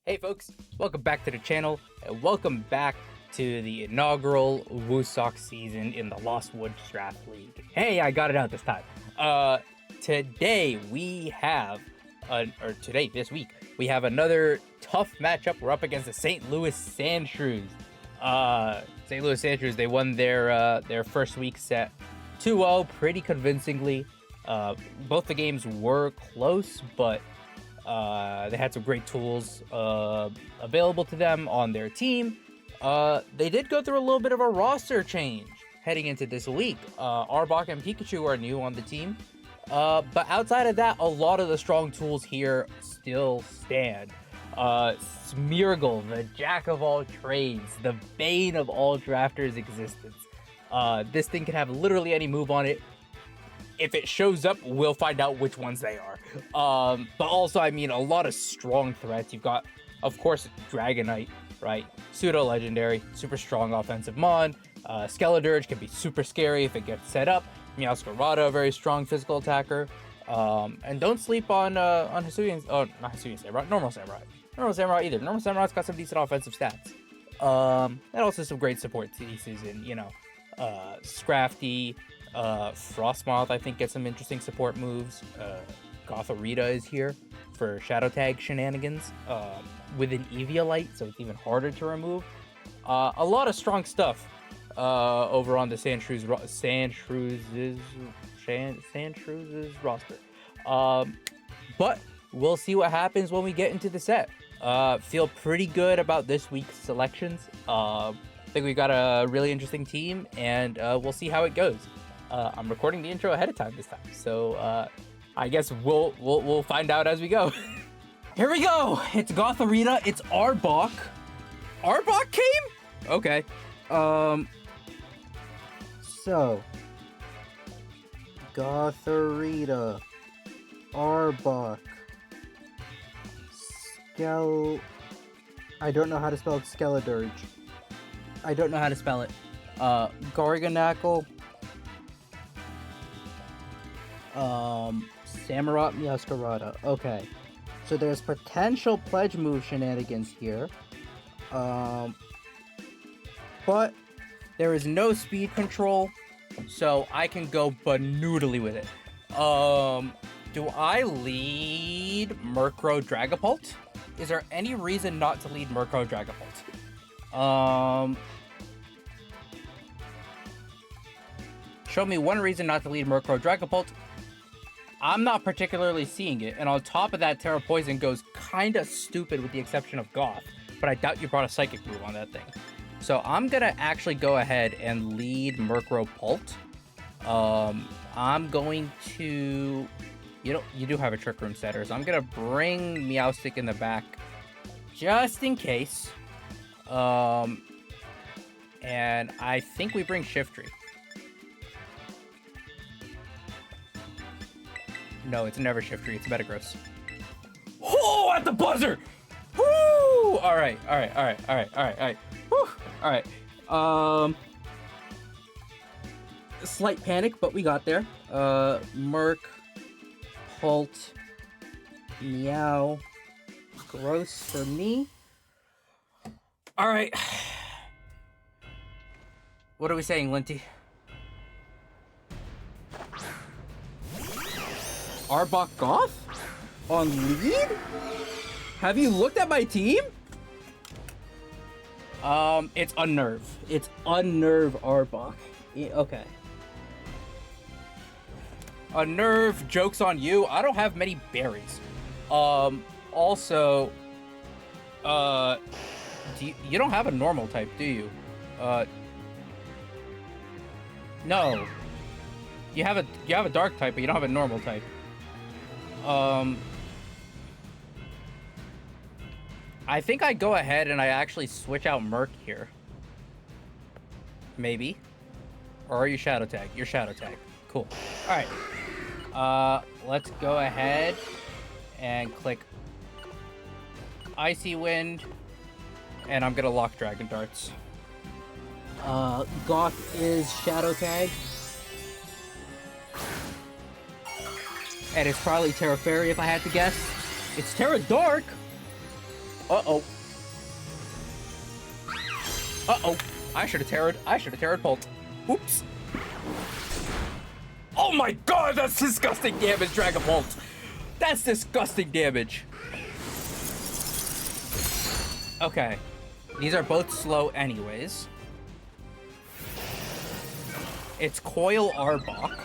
Hey folks, welcome back to the channel, and welcome back to the inaugural Woosok season in the Lost Woods Draft League. Hey, I got it out this time. Today we have, this week, we have another tough matchup. We're up against the St. Louis Sandshrews. St. Louis Sandshrews, they won their first week set 2-0 pretty convincingly. Both the games were close, but they had some great tools available to them on their team. They did go through a little bit of a roster change heading into this week. Arbok and Pikachu are new on the team. But outside of that, a lot of the strong tools here still stand. Smeargle, the jack of all trades, the bane of all drafters' existence. This thing can have literally any move on it. If it shows up, we'll find out which ones they are. But also, I mean, a lot of strong threats. You've got, of course, Dragonite, right? Pseudo-legendary, super strong offensive mon. Skeledirge can be super scary if it gets set up. Meowscarada, a very strong physical attacker. And don't sleep on Hisuian, not Hisuian Samurai, normal Samurai. Normal Samurai either. Normal Samurai's got some decent offensive stats. And also some great support pieces in, Scrafty, Frostmoth, I think, gets some interesting support moves. Gothorita is here for Shadow Tag shenanigans with an Eviolite, so it's even harder to remove. A lot of strong stuff over on the Sandshrews roster. But we'll see what happens when we get into the set. Feel pretty good about this week's selections. I think we've got a really interesting team, and we'll see how it goes. I'm recording the intro ahead of time this time, so I guess we'll find out as we go. Here we go. It's Gothorita. It's Arbok. Arbok came? Okay. So Gothorita, Arbok, I don't know how to spell Skeledirge. I don't know how to spell it. Garganackle. Samurott, Meowscarada. Okay. So there's potential pledge move shenanigans here. But there is no speed control, so I can go banoodly with it. Do I lead Murkrow Dragapult? Is there any reason not to lead Murkrow Dragapult? Show me one reason not to lead Murkrow Dragapult. I'm not particularly seeing it, and on top of that, Terra Poison goes kinda stupid with the exception of Goth, but I doubt you brought a Psychic move on that thing. So I'm gonna actually go ahead and lead Murkrow Pult. I'm going to... You do have a Trick Room setter, so I'm gonna bring Meowstic in the back just in case. And I think we bring Shiftry. No, it's never Shiftry, it's Metagross. Oh, at the buzzer! Woo! Alright. Woo! Alright. Slight panic, but we got there. Murk, Pult, Meow. Gross for me. Alright. What are we saying, Linty? Arbok Goth? On lead? Have you looked at my team? It's Unnerve. It's Unnerve Arbok. Okay. Unnerve, joke's on you. I don't have many berries. Also, you don't have a normal type, do you? No. You have a dark type, but you don't have a normal type. I think I go ahead and I actually switch out Murk here. Maybe. Or are you Shadow Tag? You're Shadow Tag. Cool. Alright. Let's go ahead and click Icy Wind. And I'm gonna lock Dragon Darts. Goth is Shadow Tag. And it's probably Terra Fairy if I had to guess. It's Terra Dark! Uh-oh. Uh-oh. I should have terrored Bolt. Oops. Oh my god, that's disgusting damage, Dragon Bolt. That's disgusting damage. Okay. These are both slow anyways. It's Coil Arbok.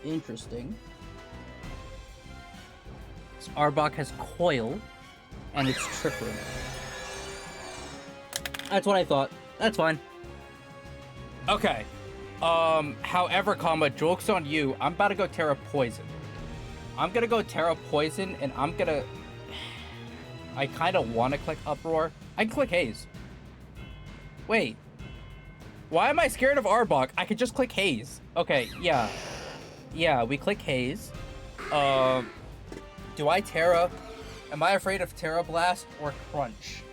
Interesting. So Arbok has Coil, and it's Trick Room. That's what I thought. That's fine. Okay. However, joke's on you. I'm about to go Terra Poison. I'm gonna go Terra Poison, and I'm gonna... I kind of want to click Uproar. I can click Haze. Wait. Why am I scared of Arbok? I could just click Haze. Okay, yeah. Yeah, we click Haze. Do I Terra? Am I afraid of Terra Blast or Crunch?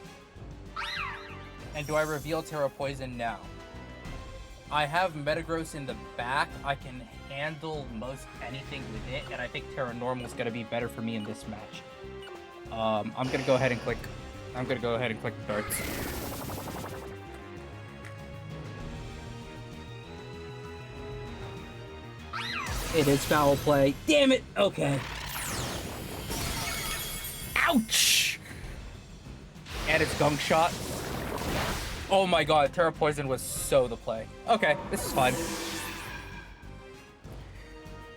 And do I reveal Terra Poison now? I have Metagross in the back. I can handle most anything with it, and I think Terra Normal is going to be better for me in this match. I'm going to go ahead and click... Darts. It is foul play. Damn it! Okay. Ouch! And it's Gunk Shot. Oh my god, Terra Poison was so the play. Okay, this is fine.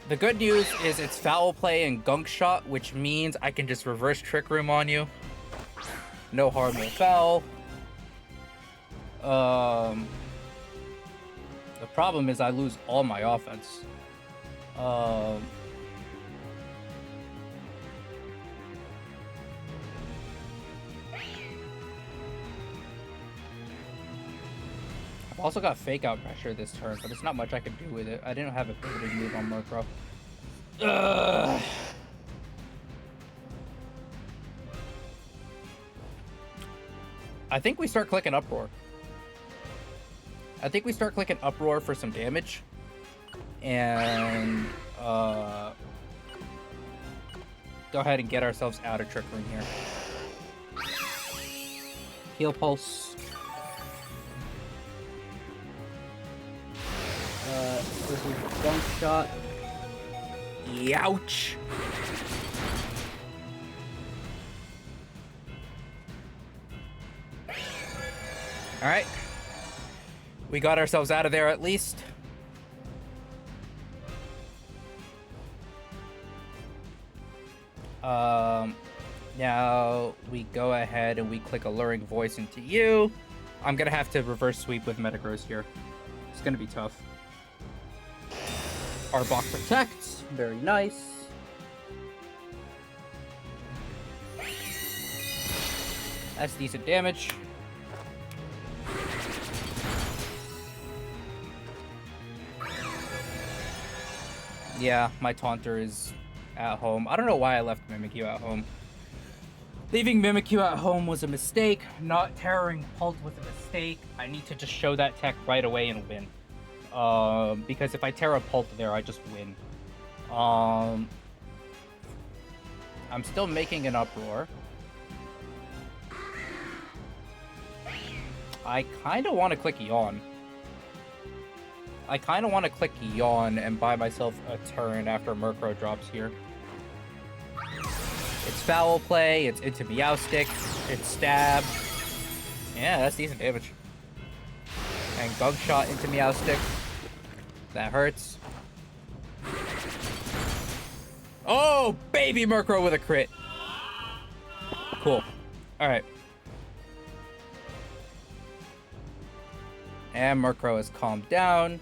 The good news is it's foul play and Gunk Shot, which means I can just reverse Trick Room on you. No harm, no foul. The problem is I lose all my offense. I've also got Fake Out Pressure this turn, but there's not much I can do with it. I didn't have a pivoted move on Murkrow. Ugh. I think we start clicking Uproar. I think we start clicking Uproar for some damage. And go ahead and get ourselves out of Trick Room here. Heal Pulse. This is Gunk Shot. Youch! Alright. We got ourselves out of there at least. Now we go ahead and we click Alluring Voice into you. I'm gonna have to reverse sweep with Metagross here. It's gonna be tough. Arbok protects, very nice. That's decent damage. Yeah, my Taunter is at home. I don't know why I left Mimikyu at home. Leaving Mimikyu at home was a mistake. Not terroring Pult was a mistake. I need to just show that tech right away and win. Because if I Terra Pult there, I just win. I'm still making an Uproar. I kind of want to click Yawn. I kind of want to click Yawn and buy myself a turn after Murkrow drops here. It's foul play, it's into Meowstic, it's stab. Yeah, that's decent damage. And Gunk Shot into Meowstic. That hurts. Oh, baby Murkrow with a crit. Cool. Alright. And Murkrow has calmed down.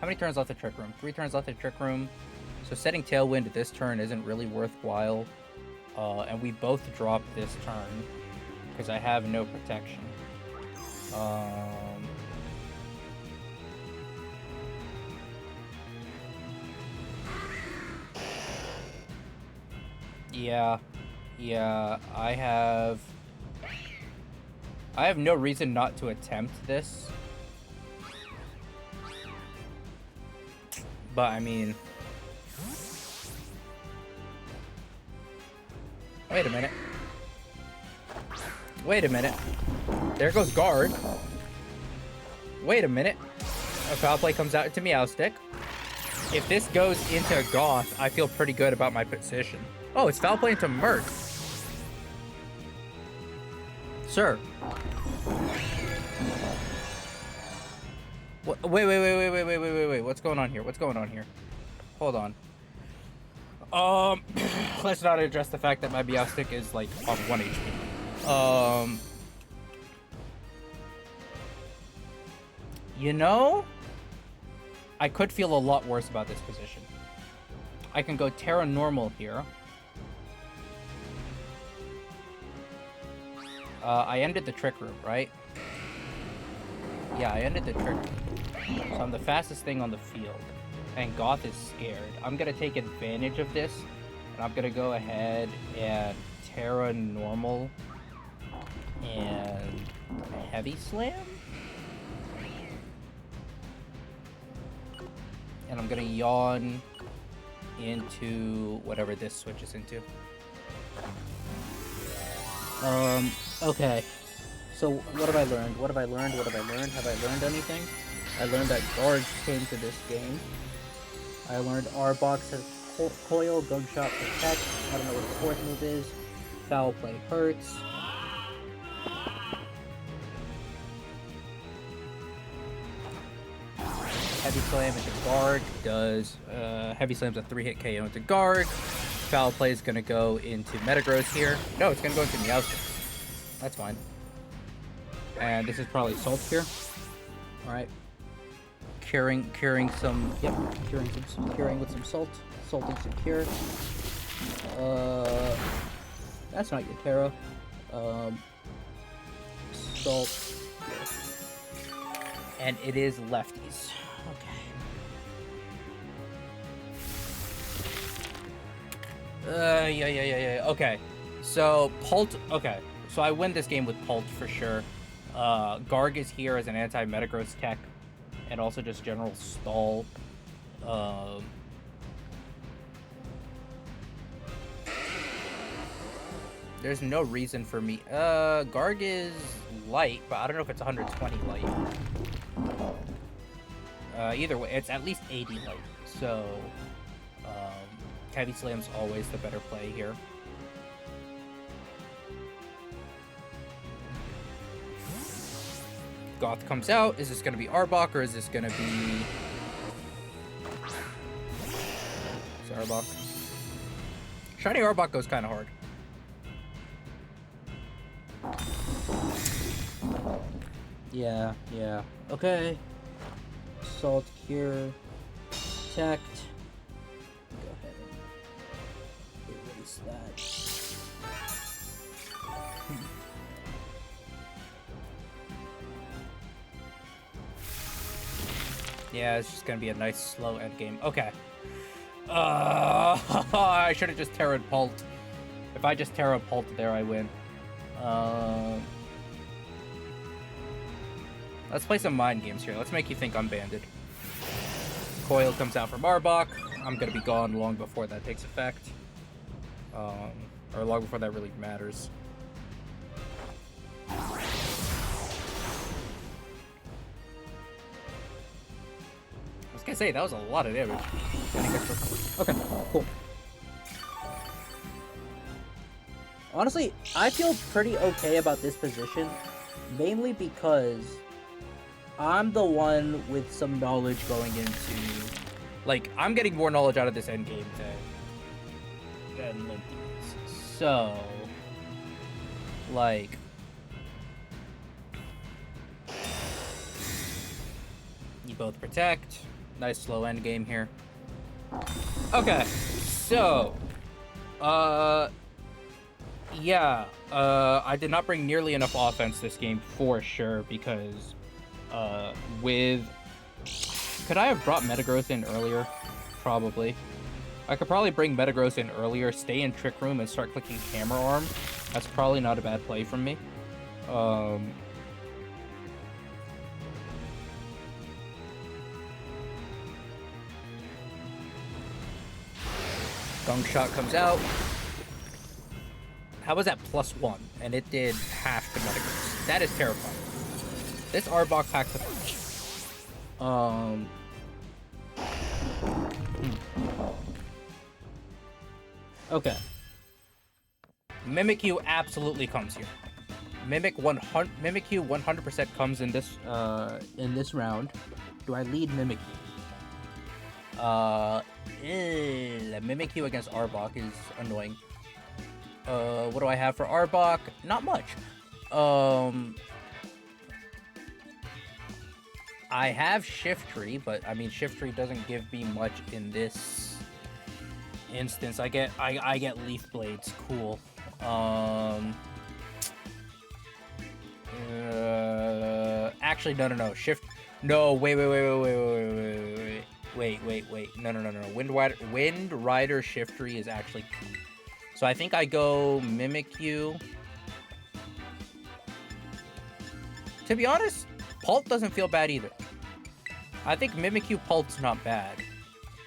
How many turns left in Trick Room? 3 turns left in Trick Room. So setting Tailwind this turn isn't really worthwhile. And we both drop this turn because I have no protection. Yeah, I have no reason not to attempt this. But I mean, Wait a minute. Wait a minute. There goes guard. Wait a minute. A foul play comes out into Meowstick. If this goes into Goth, I feel pretty good about my position. Oh, it's foul play into Merc. Sir. Wait. What's going on here? What's going on here? Hold on. Let's not address the fact that my Meowstick is like on 1 HP. You know, I could feel a lot worse about this position. I can go Terra Normal here. I ended the Trick Room, right? Yeah, I ended the Trick Room. So I'm the fastest thing on the field. And Goth is scared. I'm gonna take advantage of this. And I'm gonna go ahead and Terra Normal and Heavy Slam? And I'm gonna yawn into whatever this switches into. Okay. So what have I learned? What have I learned? What have I learned? Have I learned anything? I learned that guards came to this game. I learned R-Box has coil, gunshot, protect. I don't know what the fourth move is. Foul play hurts. Heavy Slam into guard does, Heavy Slam's a 3-hit KO into guard. Foul play is gonna go into Metagross here. No, it's gonna go into Meowstic. That's fine. And this is probably Salt Cure. Alright. Curing some, yep, curing with some salt. Salting some cure. That's not your Terra. Salt. And it is lefties. Okay. Yeah. Okay. So, Pult. Okay. So, I win this game with Pult for sure. Garg is here as an anti-Metagross tech. And also just general stall. There's no reason for me. Garg is light, but I don't know if it's 120 light. Either way, it's at least 80 light. So, Heavy Slam's always the better play here. Goth comes out. Is this going to be Arbok or is this going to be... It's Arbok. Shiny Arbok goes kind of hard. Yeah. Okay. Salt Cure. Protect. Go ahead and erase that. Yeah, it's just gonna be a nice slow end game. Okay. I should have just Terra Pult. If I just Terra Pult there, I win. Let's play some mind games here. Let's make you think I'm banded. Coil comes out from Arbok. I'm gonna be gone long before that takes effect. Or long before that really matters. I was gonna say, that was a lot of damage. Okay, cool. Honestly, I feel pretty okay about this position, mainly because I'm the one with some knowledge going into... Like, I'm getting more knowledge out of this endgame than Linty's. So... Like... You both protect. Nice slow endgame here. Okay, so... Yeah, I did not bring nearly enough offense this game for sure because... Could I have brought Metagross in earlier? Probably. I could probably bring Metagross in earlier, stay in Trick Room, and start clicking Hammer Arm. That's probably not a bad play from me. Gunk Shot comes out. How was that +1? And it did half the Metagross. That is terrifying. This Arbok packs a punch. Okay. Mimikyu absolutely comes here. Mimikyu 100% comes in this round. Do I lead Mimikyu? Mimikyu against Arbok is annoying. What do I have for Arbok? Not much. I have Shiftry, but I mean Shiftry doesn't give me much in this instance. I get Leaf Blades. Cool. Actually, no. No, wait. No. Wind Rider Shiftry is actually key. So I think I go Mimikyu. To be honest, Pult doesn't feel bad either. I think Mimikyu Pult's not bad.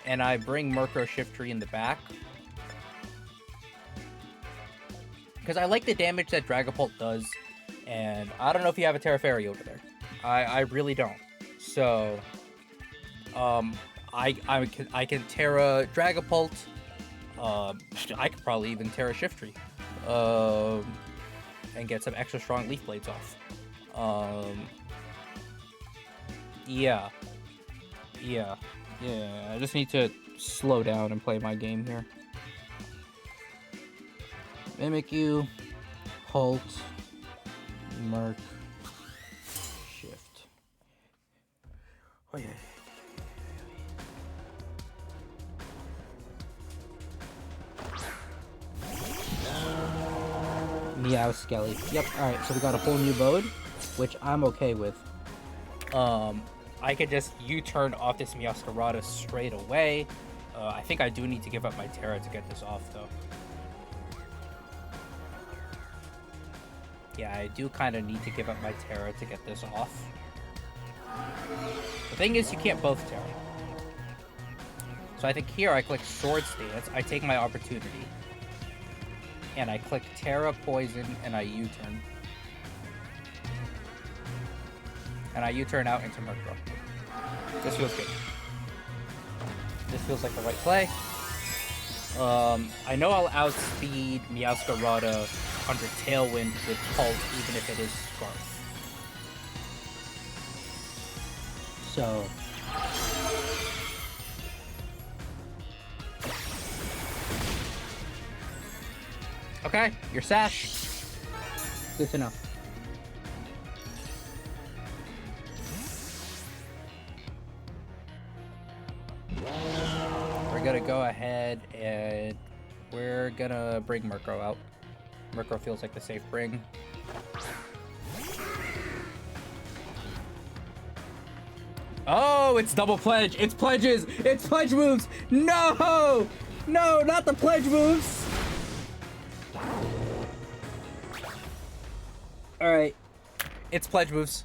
And I bring Murkrow Shiftry in the back. Because I like the damage that Dragapult does. And I don't know if you have a Terra Fairy over there. I really don't. So, I can Terra Dragapult. I could probably even Terra Shiftry. And get some extra strong Leaf Blades off. Yeah. I just need to slow down and play my game here. Mimikyu, Pult, Merc, Shift. Oh yeah. Meow Skelly. Yep, alright, so we got a whole new mode, which I'm okay with. I could just U-turn off this Meowscarada straight away. I think I do need to give up my Terra to get this off, though. Yeah, I do kind of need to give up my Terra to get this off. The thing is, you can't both Terra. So I think here I click Sword Stance, I take my opportunity. And I click Terra, Poison, and I U-turn. And I U-turn out into Murkrow. This feels good. This feels like the right play. I know I'll outspeed Meowscarada under Tailwind with Pult, even if it is Scarf. So... Okay, you're Sash. Good to know. We're gonna go ahead and we're gonna bring Murkrow out. Murkrow feels like the safe bring. Oh, it's double pledge. It's pledges. It's pledge moves. No, no, not the pledge moves. All right, it's pledge moves.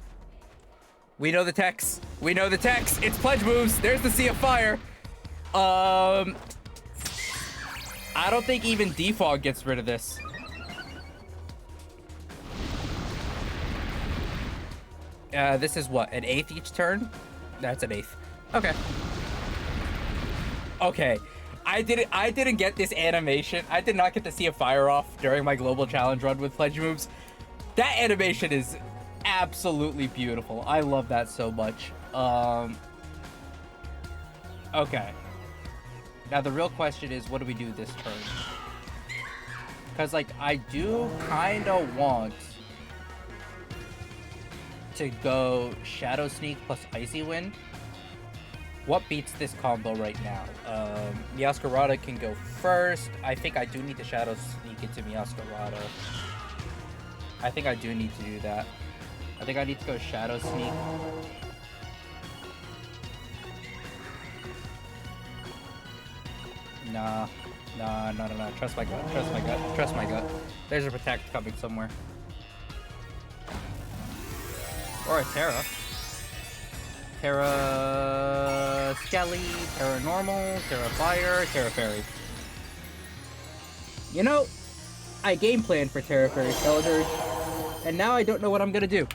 We know the text. We know the text. It's pledge moves. There's the Sea of Fire. I don't think even Defog gets rid of this. This is what, an 8th each turn? That's an 8th. Okay. Okay. I didn't get this animation. I did not get the Sea of Fire off during my global challenge run with pledge moves. That animation is absolutely beautiful. I love that so much. Okay. Now the real question is, what do we do this turn? Because, like, I do kind of want to go Shadow Sneak plus Icy Wind. What beats this combo right now? Meowscarada can go first. I think I do need to Shadow Sneak into Meowscarada. I think I do need to do that. I think I need to go Shadow Sneak. Nah. Trust my gut. Trust my gut. Trust my gut. There's a Protect coming somewhere. Or a Terra. Terra Skelly, Terra Normal, Terra Fire, Terra Fairy. You know, I game planned for Terra Fairy Skeletor, and now I don't know what I'm gonna do.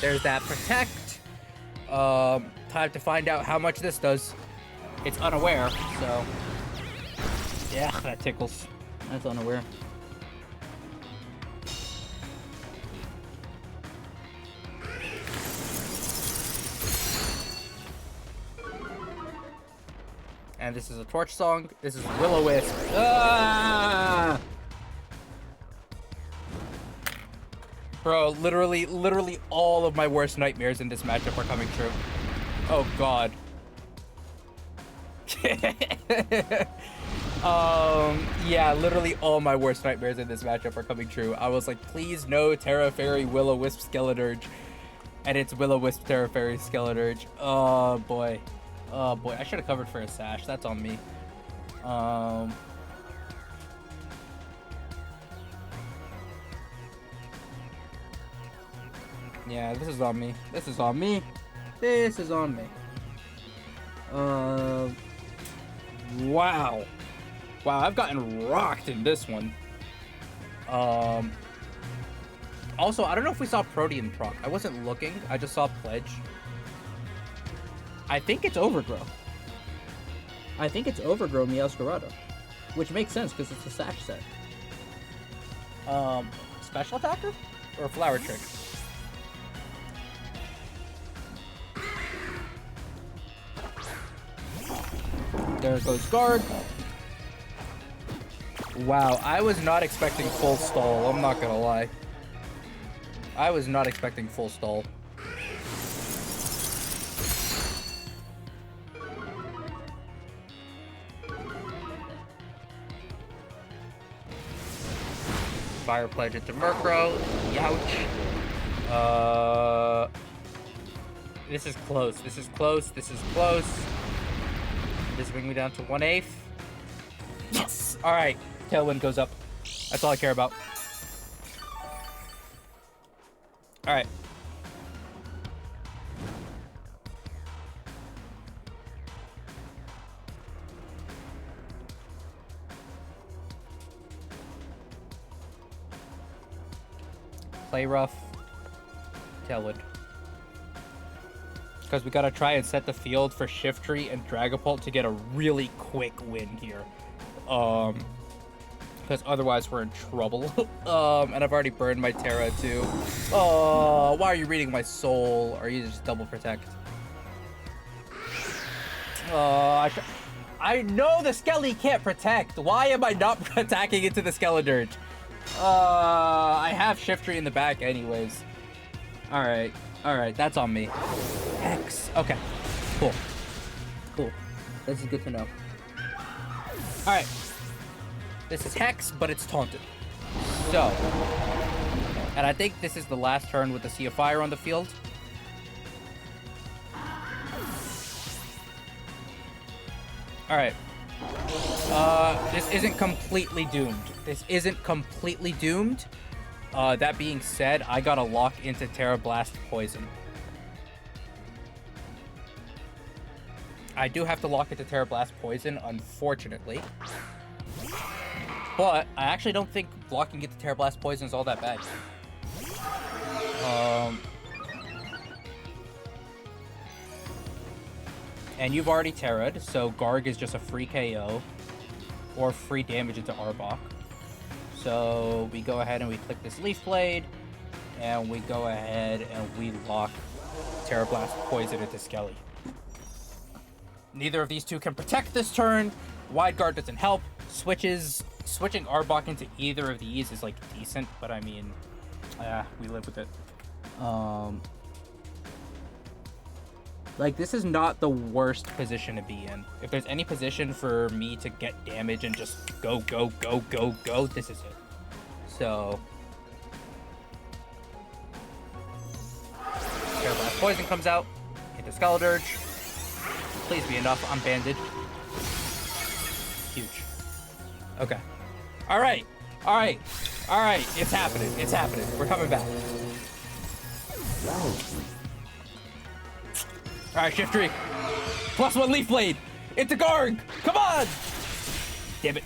There's that protect. Time to find out how much this does. It's unaware, so yeah, that tickles. That's unaware. And this is a Torch Song. This is Will-O-Wisp. Ah! Bro, literally all of my worst nightmares in this matchup are coming true. Oh god. Yeah, literally all my worst nightmares in this matchup are coming true. I was like, please no Terra Fairy Will-O-Wisp Skeledirge. And it's Will-O-Wisp Terra Fairy Skeledirge. Oh boy. Oh boy, I should have covered for a sash. That's on me. Yeah, this is on me. This is on me. This is on me. Wow. Wow, I've gotten rocked in this one. Also, I don't know if we saw Protean proc. I wasn't looking. I just saw Pledge. I think it's Overgrow. I think it's Overgrow Meowscarada. Which makes sense, because it's a Sash set. Special Attacker? Or Flower Trick? There goes Guard. Wow, I was not expecting full stall, I'm not gonna lie. I was not expecting full stall. Fire Pledge into Murkrow. Youch. This is close. This is close. This is close. This bring me down to 1/8. Yes! Alright. Tailwind goes up. That's all I care about. Alright. Play rough. Tailwind. Because we gotta try and set the field for Shiftry and Dragapult to get a really quick win here. Because otherwise we're in trouble. And I've already burned my Terra too. Oh, why are you reading my soul? Are you just double protect? I know the Skelly can't protect. Why am I not attacking into the Skeledirge? I have Shiftry in the back anyways. Alright, that's on me. Hex. Okay, cool. Cool. This is good to know. Alright. This is Hex, but it's taunted. So. And I think this is the last turn with the Sea of Fire on the field. Alright. This isn't completely doomed. This isn't completely doomed. That being said, I gotta lock into Terra Blast Poison. I do have to lock into Terra Blast Poison, unfortunately. But I actually don't think locking into Terra Blast Poison is all that bad. And you've already Terra'd, so Garg is just a free KO. Or free damage into Arbok. So we go ahead and we click this Leaf Blade. And we go ahead and we lock Terra Blast Poison into Skelly. Neither of these two can protect this turn. Wide Guard doesn't help. Switching Arbok into either of these is like decent, but I mean, we live with it. Like, this is not the worst position to be in. If there's any position for me to get damage and just go, this is it. So, Terra Blast Poison comes out. Hit the Skeledirge. Please be enough. I'm banded. Huge. Okay. Alright. It's happening. We're coming back. Alright, Shiftry. +1 Leaf Blade. Into Garg. Come on. Damn it.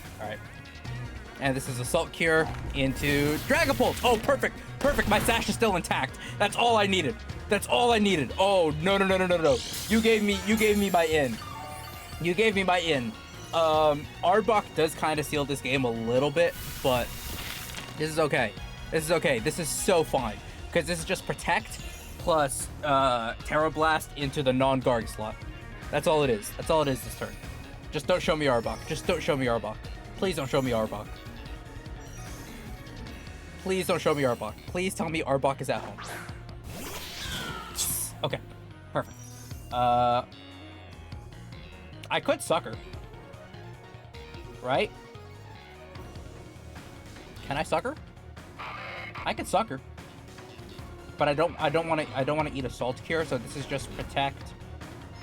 And this is Assault Cure into Dragapult. Oh, perfect. Perfect. My sash is still intact. That's all I needed. That's all I needed. Oh, no. You gave me my in. You gave me my in. Arbok does kind of seal this game a little bit, but this is okay. This is okay. This is so fine. Because this is just Protect plus Terra Blast into the non-Garg slot. That's all it is. That's all it is this turn. Just don't show me Arbok. Just don't show me Arbok. Please don't show me Arbok. Please don't show me Arbok. Please tell me Arbok is at home. Okay, perfect. I could Sucker. Right? Can I Sucker? I could Sucker. But I don't want to eat Assault Cure, so this is just Protect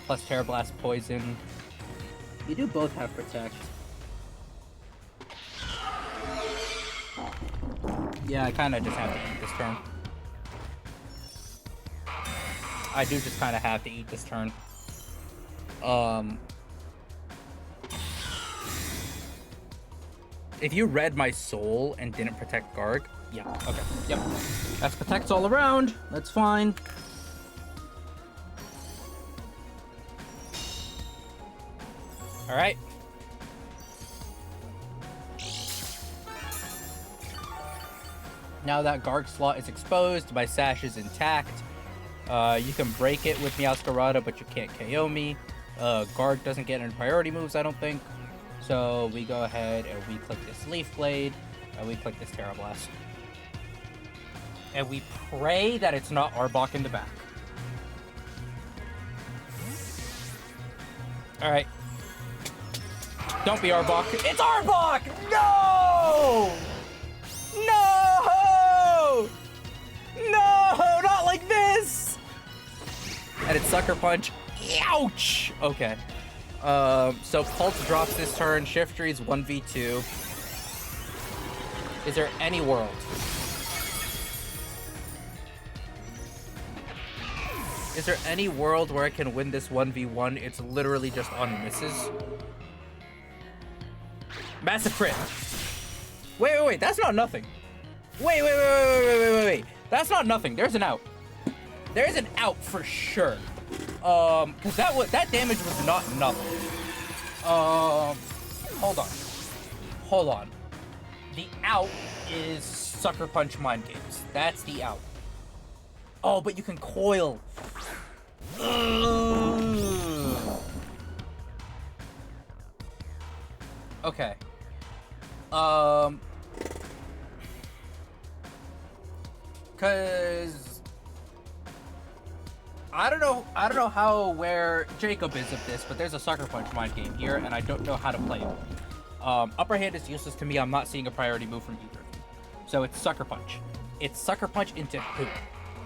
plus Terra Blast Poison. You do both have Protect. Yeah, I kind of just have to eat this turn. I do just kind of have to eat this turn. If you read my soul and didn't protect Garg, yeah, okay, yep. That's protects all around. That's fine. All right. Now that Garg slot is exposed, my sash is intact. You can break it with Meowscarada, but you can't KO me. Garg doesn't get any priority moves, I don't think. So we go ahead and we click this Leaf Blade, and we click this Terra Blast. And we pray that it's not Arbok in the back. Alright. Don't be Arbok. It's Arbok! No! No! No! Not like this! And it's Sucker Punch. Ouch! Okay. So Pulse drops this turn. Shiftry's 1v2. Is there any world? Is there any world where I can win this 1v1? It's literally just on misses. Massive crit. Wait. That's not nothing. Wait. That's not nothing. There's an out. There's an out for sure. Because that damage was not nothing. Hold on. The out is Sucker Punch Mind Games. That's the out. Oh, but you can coil. Okay. Cause I don't know how aware Jacob is of this, but there's a Sucker Punch Mind Game here, and I don't know how to play it. Upper hand is useless to me. I'm not seeing a priority move from either. So it's Sucker Punch. It's Sucker Punch into who?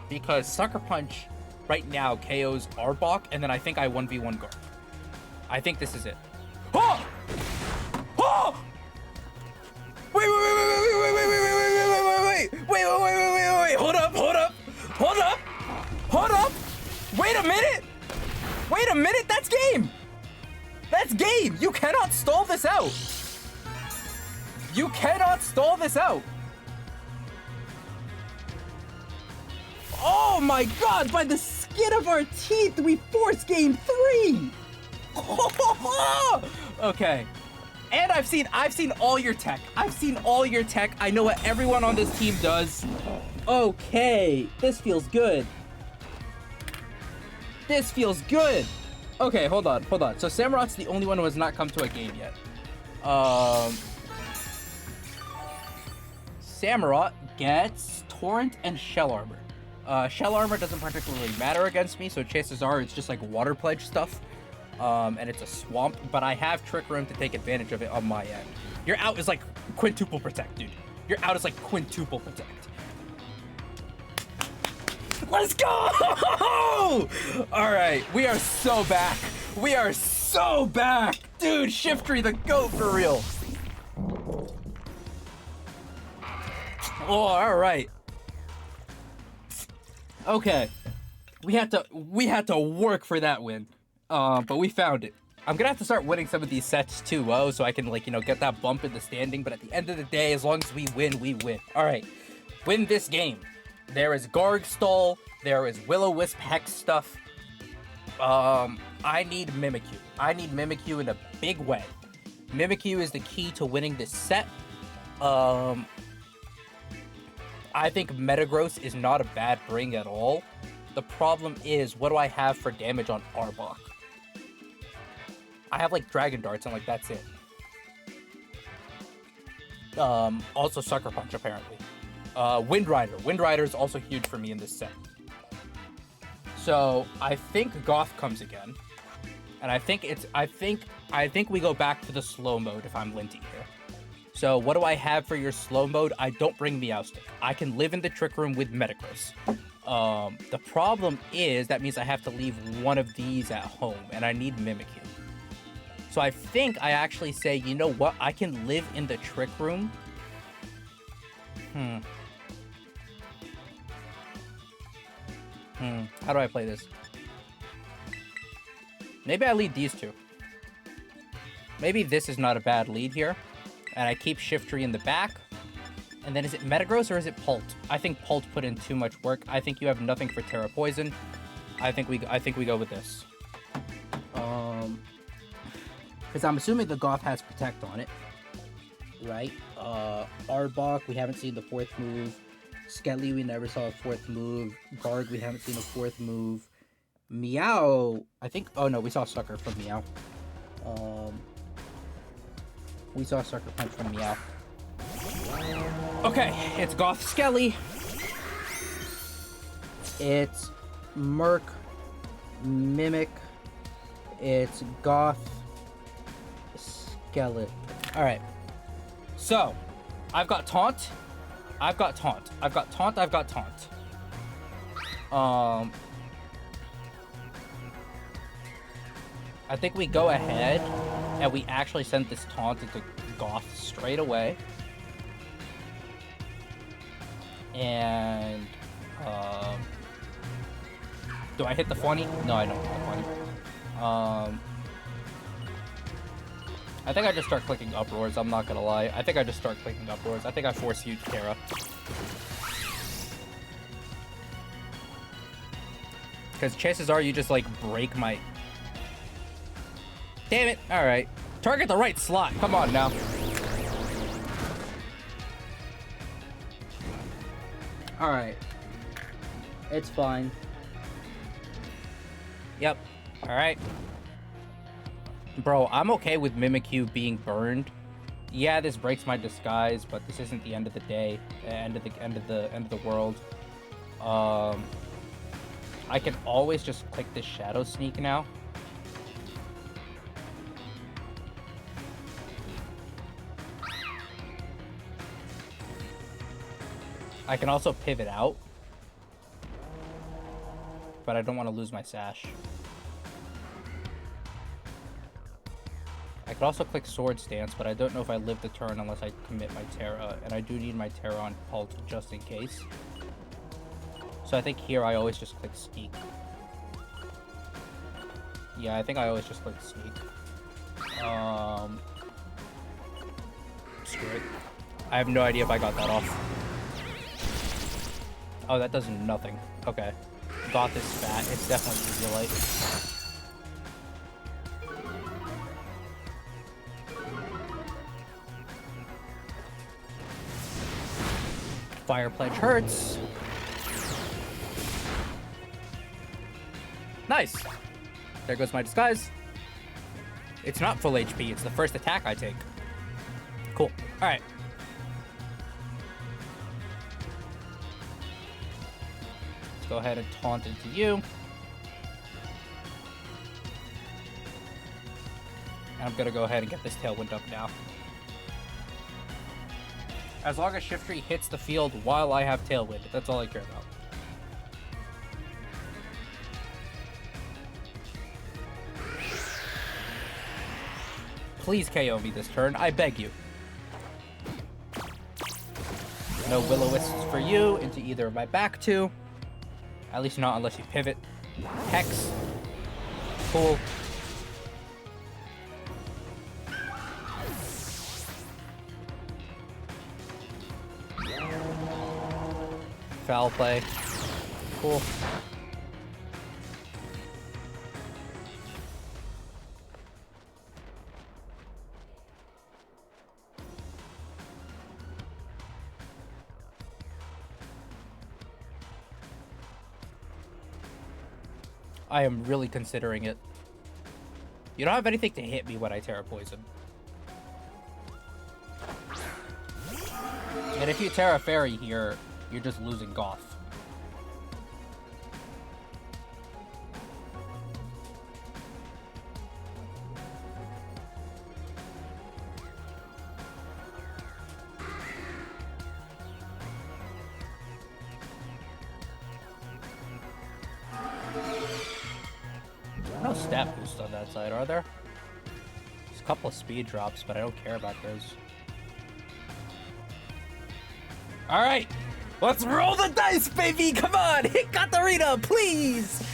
Because Sucker Punch right now KOs Arbok, and then I think I 1v1 Garg. I think this is it. Oh! Oh! Wait! Hold up! Wait a minute! That's game! That's game! You cannot stall this out! You cannot stall this out! Oh my god! By the skin of our teeth, we force game 3! Okay. And I've seen all your tech. I've seen all your tech. I know what everyone on this team does. Okay, this feels good. This feels good. Okay, hold on. So Samurot's the only one who has not come to a game yet. Samurott gets Torrent and Shell Armor. Shell Armor doesn't particularly matter against me, so chances are it's just like Water Pledge stuff. And it's a swamp, but I have Trick Room to take advantage of it on my end. Your out is like quintuple protect, dude. Your out is like quintuple protect. Let's go! All right, we are so back. We are so back. Dude, Shiftry the GOAT for real. Oh, all right. Okay. We had to work for that win. But we found it. I'm gonna have to start winning some of these sets 2-0 so I can, like, you know, get that bump in the standing. But at the end of the day, as long as we win, we win. All right, win this game. There is Gargstall. There is Will-O-Wisp Hex stuff. I need Mimikyu. I need Mimikyu in a big way. Mimikyu is the key to winning this set. I think Metagross is not a bad bring at all. The problem is, what do I have for damage on Arbok? I have, like, Dragon Darts, and, like, that's it. Also Sucker Punch, apparently. Wind Rider. Wind Rider is also huge for me in this set. So, I think Goth comes again. And I think we go back to the slow mode if I'm Linty here. So, what do I have for your slow mode? I don't bring Meowstic. I can live in the Trick Room with Metagross. The problem is, that means I have to leave one of these at home, and I need Mimikyu. So I think I actually say, you know what? I can live in the Trick Room. How do I play this? Maybe I lead these two. Maybe this is not a bad lead here. And I keep Shiftry in the back. And then is it Metagross or is it Pult? I think Pult put in too much work. I think you have nothing for Terra Poison. I think we go with this. Because I'm assuming the Goth has Protect on it. Right? Arbok, we haven't seen the 4th move. Skelly, we never saw a 4th move. Garg, we haven't seen a 4th move. Meow, I think... Oh, no, we saw Sucker from Meow. We saw Sucker Punch from Meow. Okay, it's Goth Skelly. It's Merc Mimic. It's Goth Skeleton. Alright. So, I've got Taunt. I've got Taunt. I've got Taunt. I've got Taunt. I think we go ahead and we actually send this Taunt into Goth straight away. And, do I hit the funny? No, I don't hit the funny. I think I just start clicking Uproars, I'm not gonna lie. I think I just start clicking Uproars. I think I force Huge Terra. Because chances are you just, like, break my... Damn it! Alright. Target the right slot! Come on now. Alright. It's fine. Yep. Alright. Bro, I'm okay with Mimikyu being burned. Yeah, this breaks my disguise, but this isn't the end of the day. End of the world. I can always just click this Shadow Sneak now. I can also pivot out. But I don't want to lose my Sash. I could also click Sword Stance, but I don't know if I live the turn unless I commit my Terra. And I do need my Terra on Pult just in case. So I think here I always just click Sneak. Yeah, I think I always just click Sneak. Screw it. I have no idea if I got that off. Oh, that does nothing. Okay. Goth is fat. It's definitely Eviolite. Fire Pledge hurts. Nice. There goes my disguise. It's not full HP. It's the first attack I take. Cool. All right. Let's go ahead and taunt into you. And I'm going to go ahead and get this Tailwind up now. As long as Shiftry hits the field while I have Tailwind, that's all I care about. Please KO me this turn, I beg you. No Will-O-Wisps for you into either of my back two. At least not unless you pivot. Hex. Cool. Foul play. Cool. I am really considering it. You don't have anything to hit me when I Terra Poison. And if you Terra Fairy here, you're just losing Goth. No stat boost on that side, are there? There's a couple of speed drops, but I don't care about those. Alright, let's roll the dice, baby! Come on! Hit Katarina, please!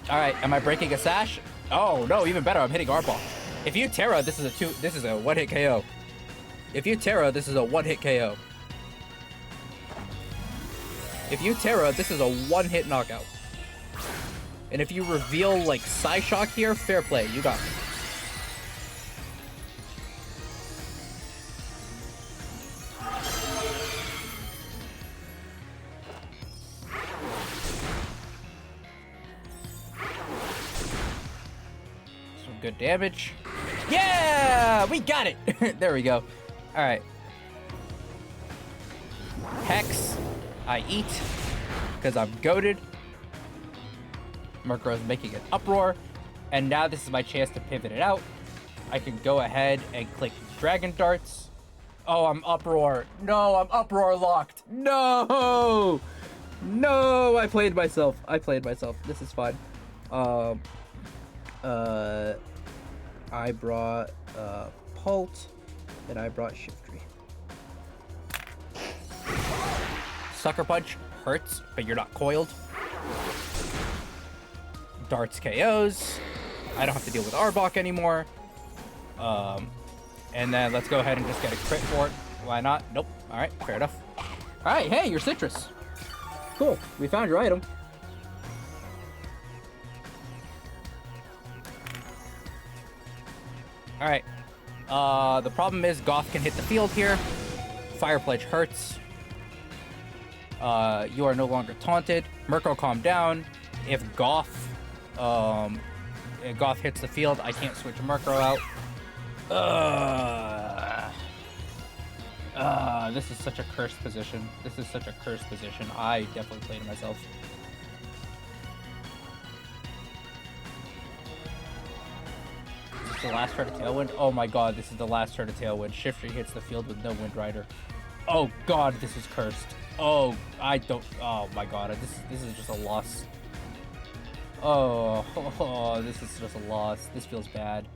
Alright, am I breaking a sash? Oh, no, even better, I'm hitting Arbok. If you Terra, this is a one-hit KO. If you Terra, this is a one-hit KO. If you Terra, this is a one-hit knockout. And if you reveal, like, Psyshock here, fair play, you got me. Some good damage. Yeah! We got it! There we go. Alright. Hex. I eat. Because I'm goated. Murkrow is making an uproar, and now this is my chance to pivot it out. I can go ahead and click Dragon Darts. Oh, I'm uproar. No, I'm uproar locked. No! No, I played myself. This is fine. I brought Pult, and I brought Shiftry. Sucker Punch hurts, but you're not coiled. Darts KOs. I don't have to deal with Arbok anymore. And then let's go ahead and just get a crit for it. Why not? Nope. Alright, fair enough. Alright, hey, you're Citrus. Cool. We found your item. Alright. The problem is Goth can hit the field here. Fire Pledge hurts. You are no longer taunted. Murkrow, calm down. If Goth hits the field, I can't switch Murkrow out. This is such a cursed position. I definitely played it myself. Is this the last turn of Tailwind? Oh my god, this is the last turn of Tailwind. Shiftry hits the field with no Wind Rider. Oh god, this is cursed. Oh my god, this is just a loss. Oh, this is just a loss. This feels bad.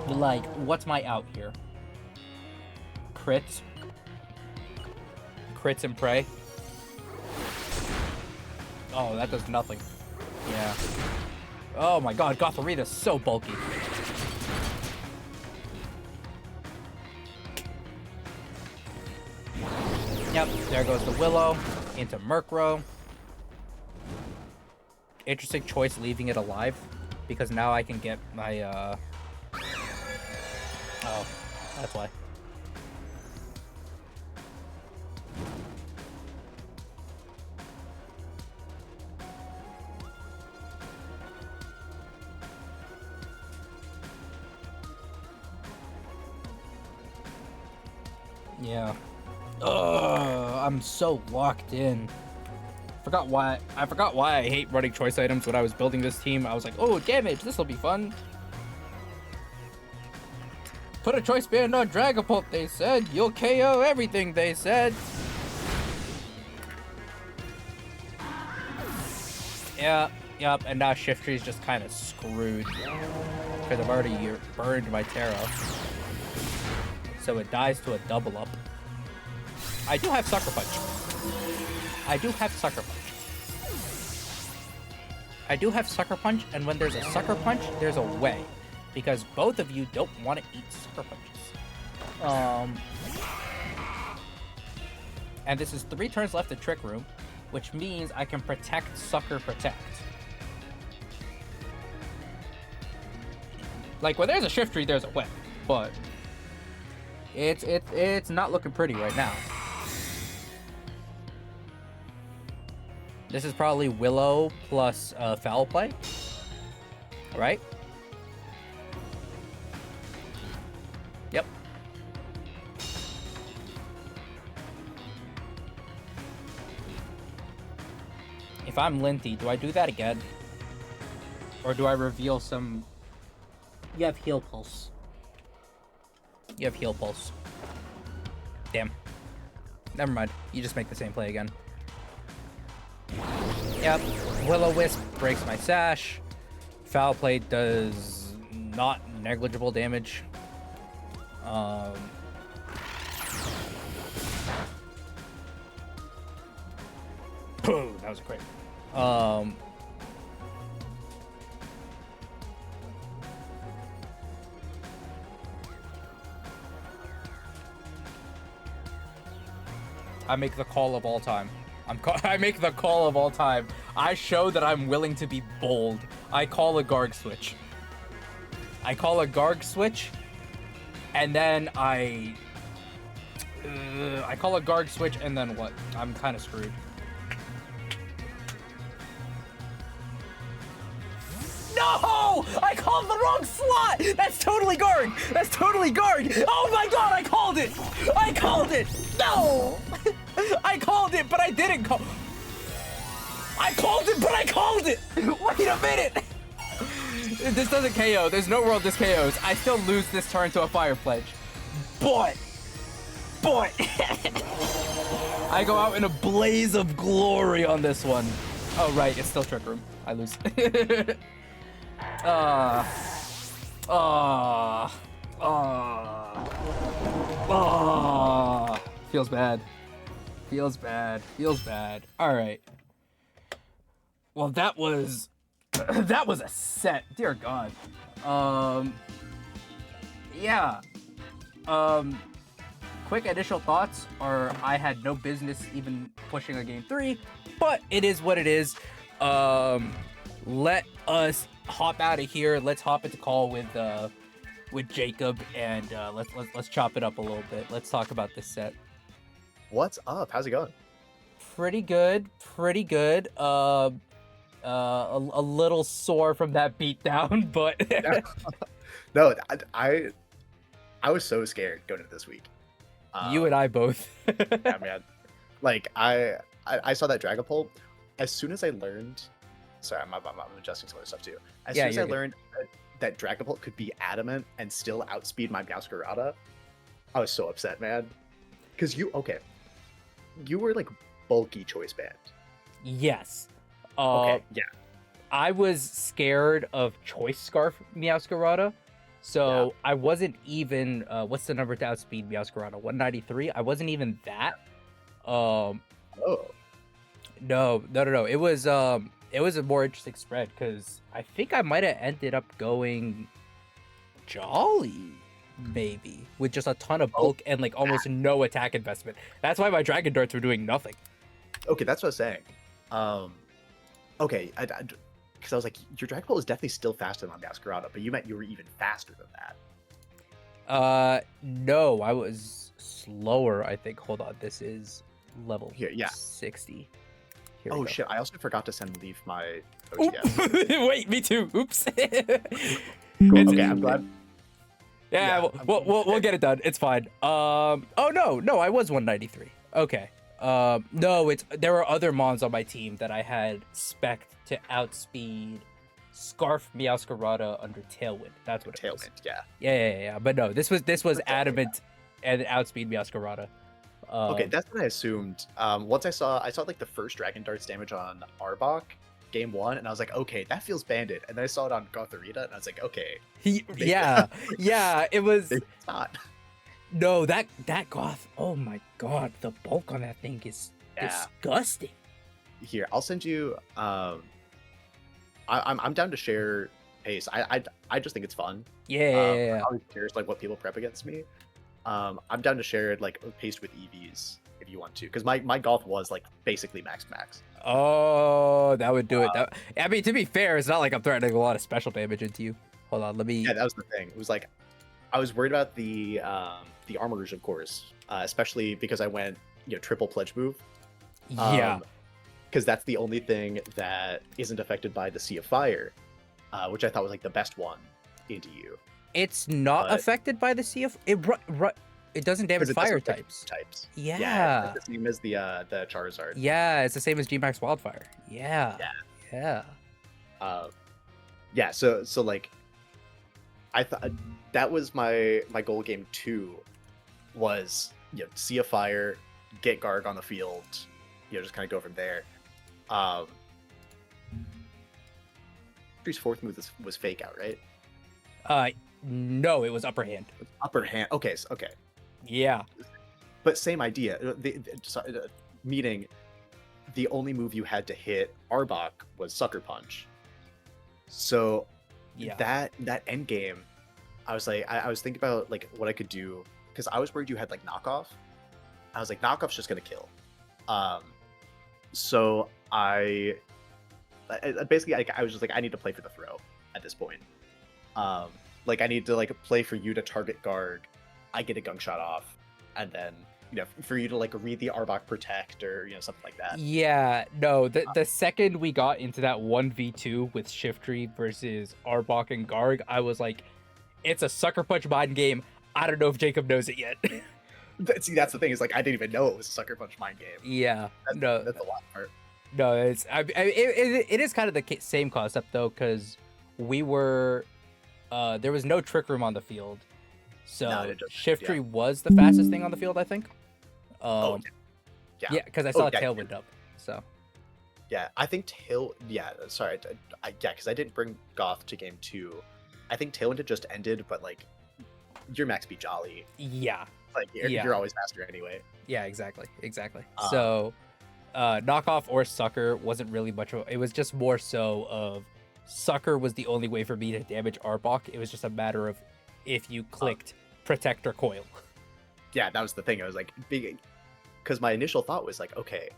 Like, what's my out here? Crits. Crits and pray. Oh, that does nothing. Yeah. Oh my god, Gothorita's so bulky. Yep, there goes the Willow into Murkrow. Interesting choice leaving it alive, because now I can get my, oh, that's why. Yeah. I'm so locked in. I forgot why I hate running choice items when I was building this team. I was like, oh, damage, this will be fun. Put a choice band on Dragapult, they said. You'll KO everything, they said. Yeah, yep, and now Shiftry's just kind of screwed. Because I've already burned my Terra. So it dies to a double up. I do have Sucker Punch. I do have Sucker Punch, and when there's a Sucker Punch, there's a way. Because both of you don't want to eat Sucker Punches. And this is 3 turns left of Trick Room, which means I can protect, sucker, protect. Like, when there's a Shift Tree, there's a whip, but it's not looking pretty right now. This is probably Willow plus Foul Play, right? Yep. If I'm Linty, do I do that again? Or do I reveal some... You have Heal Pulse. You have Heal Pulse. Damn. Never mind. You just make the same play again. Yep. Will-O-Wisp breaks my sash. Foul Play does not negligible damage. That was great. I make the call of all time. I make the call of all time. I show that I'm willing to be bold. I call a Garg switch. I call a Garg switch, and then I call a Garg switch, and then what? I'm kind of screwed. No! I called the wrong slot! That's totally Garg! That's totally Garg! Oh my god, I called it! I called it! No! I called it, but I didn't call... I called it, but I called it! Wait a minute! This doesn't KO. There's no world this KOs. I still lose this turn to a Fire Pledge. But... I go out in a blaze of glory on this one. Oh, right. It's still Trick Room. I lose. Feels bad. Feels bad. Feels bad. All right. Well, that was that was a set. Dear God. Yeah. Quick initial thoughts are I had no business even pushing a game 3, but it is what it is. Let us hop out of here. Let's hop into call with Jacob, and let's chop it up a little bit. Let's talk about this set. What's up? How's it going? Pretty good. Pretty good. A little sore from that beatdown, but No, I was so scared going into this week. You and I both. Yeah, man. Like I saw that Dragapult. As soon as I learned, sorry, I'm adjusting some other stuff too. As soon as I learned that Dragapult could be adamant and still outspeed my Meowscarada, I was so upset, man. Because you were like bulky choice band. Yes. Okay. Yeah. I was scared of Choice Scarf Meowscarada, so I wasn't even. What's the number to outspeed Meowscarada? 193. I wasn't even that. Oh. No. It was a more interesting spread because I think I might have ended up going Jolly, maybe, with just a ton of bulk and like almost no attack investment. That's why my Dragon Darts were doing nothing. Okay, that's what I was saying. Okay, because I was like, your Dragapult is definitely still faster than my Meowscarada, but you meant you were even faster than that. No, I was slower, I think. Hold on, this is level 60. Oh shit, I also forgot to send Leaf my OTS. Wait, me too. Oops. Cool. Okay, I'm glad. Yeah, we'll get it done. It's fine. Oh no, I was 193. Okay. No, there were other mons on my team that I had spec'd to outspeed Scarf Meowscarada under Tailwind. That's what it was. Tailwind, yeah. Yeah. But no, this was adamant and outspeed Meowscarada. Okay, that's what I assumed. Once I saw like the first Dragon Darts damage on Arbok, game 1, and I was like, okay, that feels banded. And then I saw it on Gotharita, and I was like, okay. Yeah, it was. It's not. No, that Goth. Oh my God, the bulk on that thing is disgusting. Here, I'll send you. I'm down to share pace. I just think it's fun. Yeah. I'm always curious like what people prep against me. I'm down to share it like paste with EVs if you want to, because my golf was like basically max. Oh, that would do it. I mean, to be fair, it's not like I'm threatening a lot of special damage into you. Hold on, let me. Yeah, that was the thing. It was like I was worried about the armors, of course, especially because I went triple pledge move. Yeah. Because that's the only thing that isn't affected by the Sea of Fire, which I thought was like the best one into you. It's not affected by the Sea of it doesn't damage fire types. Yeah. It's the same as the Charizard. Yeah, it's the same as G-Max Wildfire. Yeah. Yeah. So like, I thought that was my goal game 2 was Sea of Fire, get Garg on the field, just kind of go from there. Sandshrews' fourth move was fake out, right? No, it was upper hand. Upper hand. Okay. Okay. Yeah. But same idea. Meaning, the only move you had to hit Arbok was Sucker Punch. So that end game, I was like, I was thinking about like what I could do, because I was worried you had like knockoff. I was like, knockoff's just gonna kill. So I basically I was just like, I need to play for the throw at this point. Like I need to like play for you to target Garg, I get a gunk shot off, and then for you to like read the Arbok protect or something like that. Yeah, no, the second we got into that 1v2 with Shiftry versus Arbok and Garg, I was like, it's a Sucker Punch mind game. I don't know if Jacob knows it yet. See, that's the thing, is like I didn't even know it was a Sucker Punch mind game. Yeah, that's the wild part. No, it is kind of the same concept though, because we were there was no Trick Room on the field, so Shiftry was the fastest thing on the field, I think. Yeah, because I saw Tailwind up. So yeah, I think sorry, because I didn't bring Goth to game 2. I think Tailwind had just ended, but like your max be Jolly. Yeah. Like you're always faster anyway. Yeah, exactly. So knockoff or Sucker wasn't really much of, it was just more so of Sucker was the only way for me to damage Arbok. It was just a matter of if you clicked Protect or Coil. Yeah, that was the thing. I was like, because my initial thought was like, okay,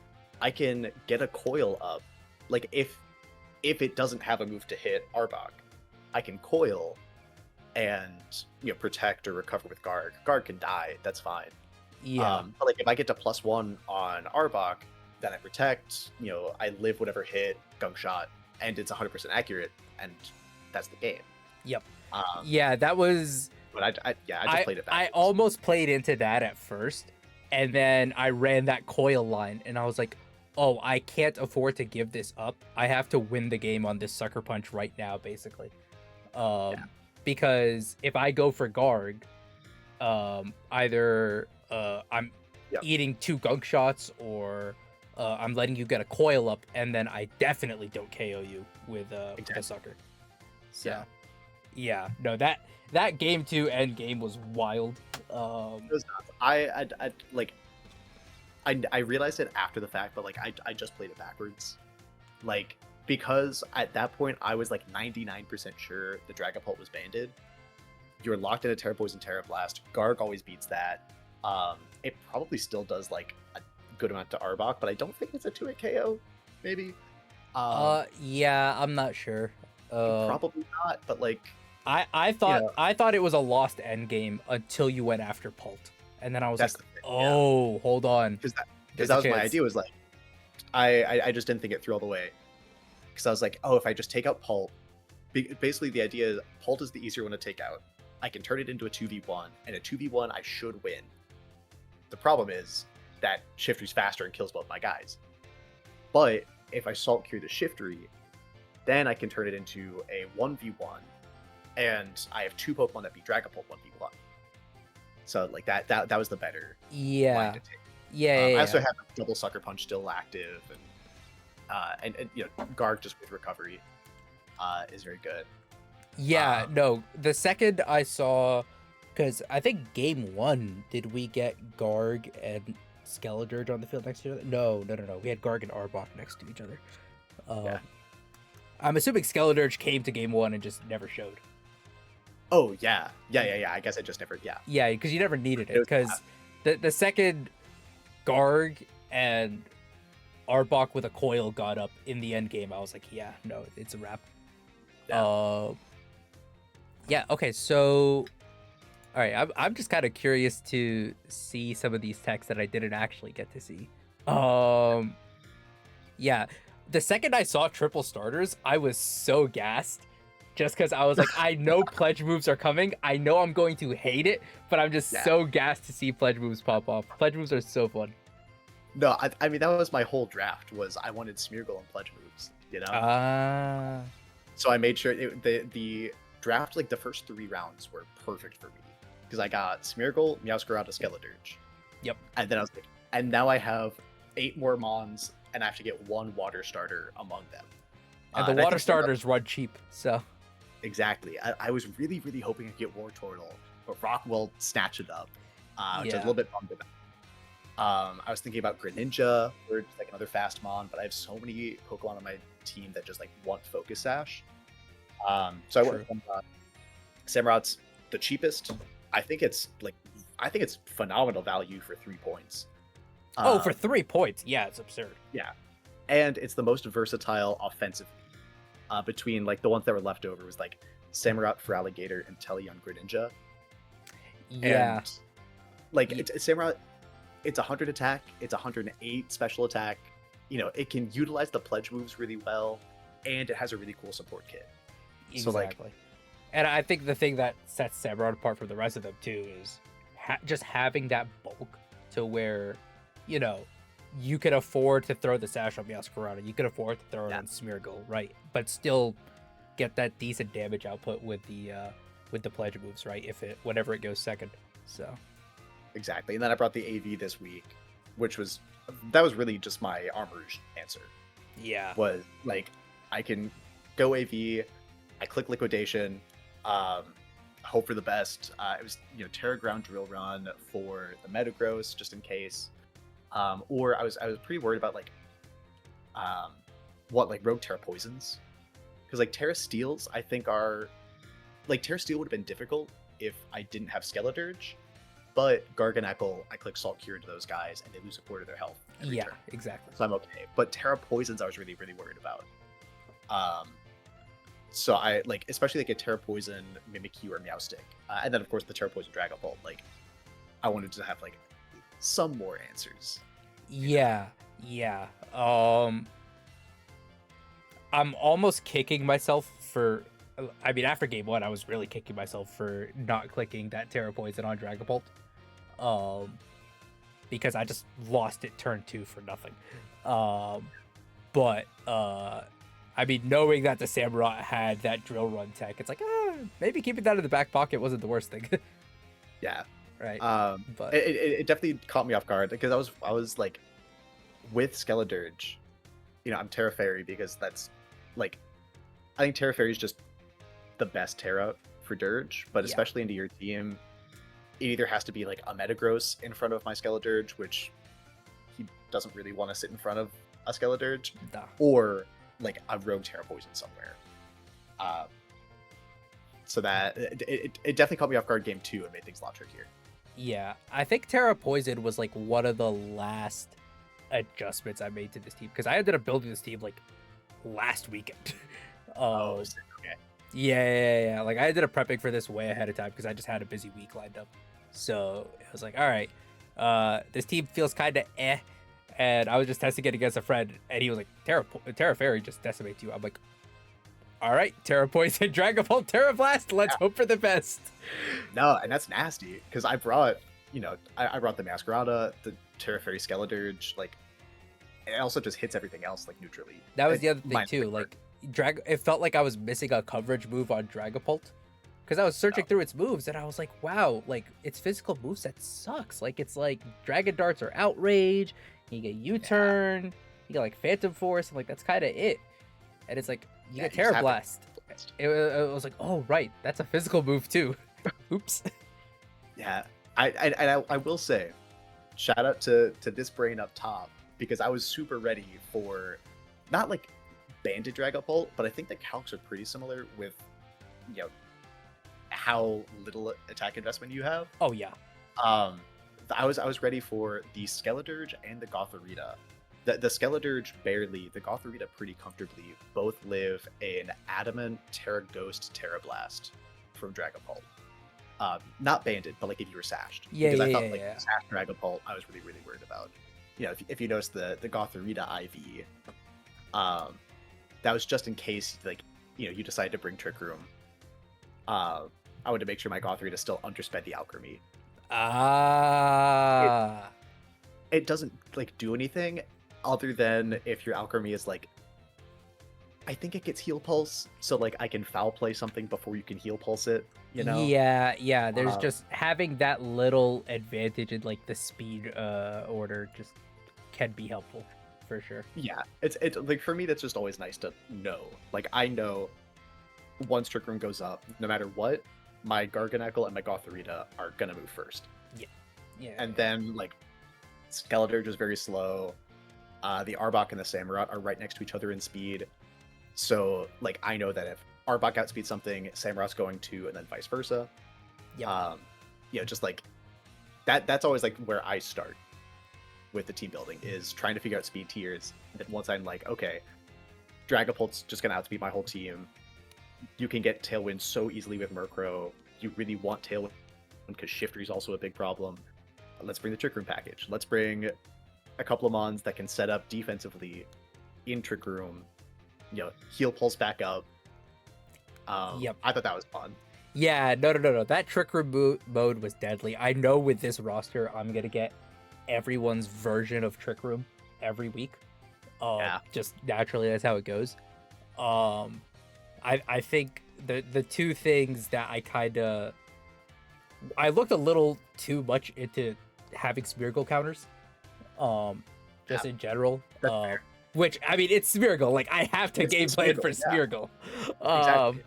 I can get a Coil up. Like if it doesn't have a move to hit Arbok, I can Coil and protect or recover with Garg. Garg can die, that's fine. Yeah. But like if I get to +1 on Arbok, then I protect, I live whatever hit, gunk shot, and it's 100% accurate, and that's the game. Yep. Yeah, that was. But I just played it back. I almost played into that at first, and then I ran that Coil line, and I was like, oh, I can't afford to give this up. I have to win the game on this Sucker Punch right now, basically. Because if I go for Garg, either I'm eating 2 gunk shots, or I'm letting you get a Coil up, and then I definitely don't KO you with a Sucker. So, yeah, no, that game 2 end game was wild. It was nuts. I realized it after the fact, but like I just played it backwards, like. Because at that point, I was like 99% sure the Dragapult was banded. You're locked into Terra Poison, Terra Blast. Garg always beats that. It probably still does like a good amount to Arbok, but I don't think it's a 2-hit KO, maybe. Yeah, I'm not sure. Probably not, but like... I thought it was a lost end game until you went after Pult. And then I was hold on. Because that was my idea, was like, I just didn't think it through all the way. Because I was like, oh, if I just take out Pult, basically the idea is Pult is the easier one to take out. I can turn it into a 2v1, and a 2v1 I should win. The problem is that Shiftry's faster and kills both my guys. But if I Salt Cure the Shiftry, then I can turn it into a 1v1, and I have 2 Pokemon that beat Dragapult 1v1. So like that was the better line to take. I also have double Sucker Punch still active, and Garg just with recovery is very good. Yeah, no, the second I saw, because I think game 1, did we get Garg and Skeledirge on the field next to each other? No, we had Garg and Arbok next to each other. I'm assuming Skeledirge came to game 1 and just never showed. Oh yeah. I guess I just never. Yeah, Yeah, because you never needed it it. was. Because the second Garg and Arbok with a coil got up in the end game, I was like, yeah, no, it's a wrap. Yeah. Yeah. Okay. So, all right. I'm just kind of curious to see some of these techs that I didn't actually get to see. Yeah. The second I saw triple starters, I was so gassed. Just because I was like, I know pledge moves are coming. I know I'm going to hate it, but I'm just Yeah. so gassed to see pledge moves pop off. Pledge moves are so fun. No, I mean that was my whole draft. Was I wanted Smeargle and pledge moves. Ah. So I made sure the draft, like the first 3 rounds, were perfect for me because I got Smeargle, Meowscarada, Skeledirge. Yep. And then I was like, and now I have 8 more Mons, and I have to get 1 water starter among them. And the and I water think starters run cheap, so. exactly. I was really hoping I could get Wartortle, but Rockwell snatched it up, which I was a Yeah. little bit bummed about. I was thinking about Greninja or just like another fast Mon, but I have so many Pokemon on my team that just like want Focus Sash. So I went with Samurot's the cheapest. I think it's phenomenal value for 3 points. For 3 points, yeah, it's absurd. Yeah, and it's the most versatile offensively. Between like the ones that were left over was like Samurott for Alligator and Teleon Greninja. Yeah. And, like Samurott, it's 100 attack, it's 108 special attack. It can utilize the pledge moves really well, and it has a really cool support kit. Exactly. And I think the thing that sets Samurott apart from the rest of them too is just having that bulk to where, you could afford to throw the Sash on Meowscarada, you could afford to throw it on Smeargle, right? But still get that decent damage output with the pledge moves, right? Whenever it goes second. So. Exactly. And then I brought the AV this week, that was really just my Armourouge answer. Yeah. Was like, I can go AV, I click Liquidation, hope for the best. It was, Terra Ground Drill Run for the Metagross, just in case. Or I was pretty worried about Rogue Terra Poisons. Because Terra Steels, I think Terra Steel would have been difficult if I didn't have Skeledirge. But Garganacl, I click Salt Cure into those guys, and they lose a quarter of their health. Yeah, turn. exactly. So I'm okay. But Terra Poisons, I was really worried about. So I especially a Terra Poison, Mimikyu, or Meowstic, and then of course the Terra Poison Dragapult. I wanted to have some more answers. Yeah. I'm almost kicking myself for. I mean, after game 1, I was really kicking myself for not clicking that Terra Poison on Dragapult. Because I just lost it turn 2 for nothing. But I mean, knowing that the Samurott had that drill run tech, it's like, maybe keeping that in the back pocket wasn't the worst thing. Yeah. Right. But it definitely caught me off guard because I was with Skeledirge, I'm Terra Fairy because that's I think Terra Fairy is just the best Terra for Dirge, but especially into your team, it either has to be a Metagross in front of my Skeledirge, which he doesn't really want to sit in front of a Skeledirge, or a Rogue Terra Poison somewhere. So that it definitely caught me off guard game 2 and made things a lot trickier. Yeah, I think Terra Poison was one of the last adjustments I made to this team because I ended up building this team last weekend. Okay. Yeah. I ended up prepping for this way ahead of time because I just had a busy week lined up. So I was like, all right, this team feels kind of and I was just testing it against a friend, and he was like, Terra Fairy just decimates you. I'm like, all right, Terra Poison, Dragapult, Terra Blast, let's hope for the best. No, and that's nasty because I brought I brought the Masquerada, the Terra Fairy Skeledirge, it also just hits everything else neutrally. That was the other thing too. It felt like I was missing a coverage move on Dragapult because I was searching through its moves and I was like, wow, its physical moveset sucks. It's Dragon Darts or Outrage, you get U-turn, you get Phantom Force, and that's kind of it. And it's you get Terra Blast. It was like, oh right, that's a physical move too. Oops. Yeah, I will say, shout out to this brain up top because I was super ready for not Banded Dragapult, but I think the calcs are pretty similar with how little attack investment you have. Oh yeah. I was ready for the Skeledirge and the Gothorita. The Skeledirge barely, the Gothorita pretty comfortably both live in Adamant, Terra Ghost, Terra Blast from Dragapult. Not banded, but like if you were sashed. Because I thought sashed Dragapult, I was really, really worried about. If you notice the Gothorita IV, that was just in case like you decide to bring Trick Room. I wanted to make sure my Gothorita still undersped the Alchemy. It doesn't like do anything other than if your Alchemy is like, I think it gets Heal Pulse, so like I can foul play something before you can Heal Pulse it. Yeah. There's just having that little advantage in like the speed order just can be helpful for sure. Yeah, it's like for me that's just always nice to know. Like I know once Trick Room goes up, no matter what, my Garganacl and my Gothorita are gonna move first. Yeah. And then like Skeledirge is very slow. The Arbok and the Samurott are right next to each other in speed. So like I know that if Arbok outspeeds something, Samurot's going to, and then vice versa. Yeah. Just like that's always like where I start with the team building, is trying to figure out speed tiers. And then once I'm like, okay, Dragapult's just gonna outspeed my whole team. You can get Tailwind so easily with Murkrow. You really want Tailwind because Shiftry is also a big problem. Let's bring the Trick Room package. Let's bring a couple of mons that can set up defensively in Trick Room. Heal Pulse back up. I thought that was fun. Yeah, no. That Trick Room mode was deadly. I know with this roster, I'm gonna get everyone's version of Trick Room every week. Just naturally, that's how it goes. I think the two things that I looked a little too much into having Smeargle counters, in general. Which, I mean, it's Smeargle. Like, I have to game plan for Smeargle. Exactly.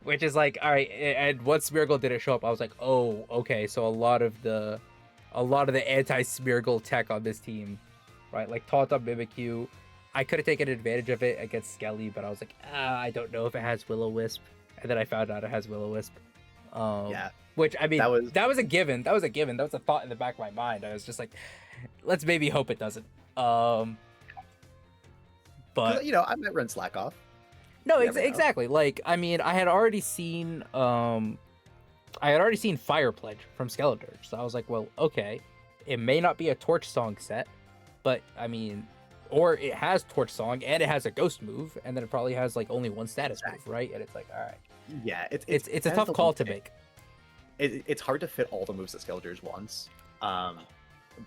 Which is like, all right. And once Smeargle didn't show up, I was like, oh, okay. So a lot of the anti-Smeargle tech on this team, right? Like Taunt Up Mimikyu, I could have taken advantage of it against Skelly, but I was like, I don't know if it has Will-O-Wisp. And then I found out it has Will-O-Wisp. Which, I mean, that was a given. That was a given. That was a thought in the back of my mind. I was just like, let's maybe hope it doesn't. But I might run Slack off. No, exactly. Like, I mean, I had already seen Fire Pledge from Skeledirge, so I was like, well, okay, it may not be a Torch Song set, but I mean, or it has Torch Song and it has a Ghost move, and then it probably has like only one status move, right? And it's like, all right, yeah, it's a tough call to make. It's hard to fit all the moves that Skeledirge wants,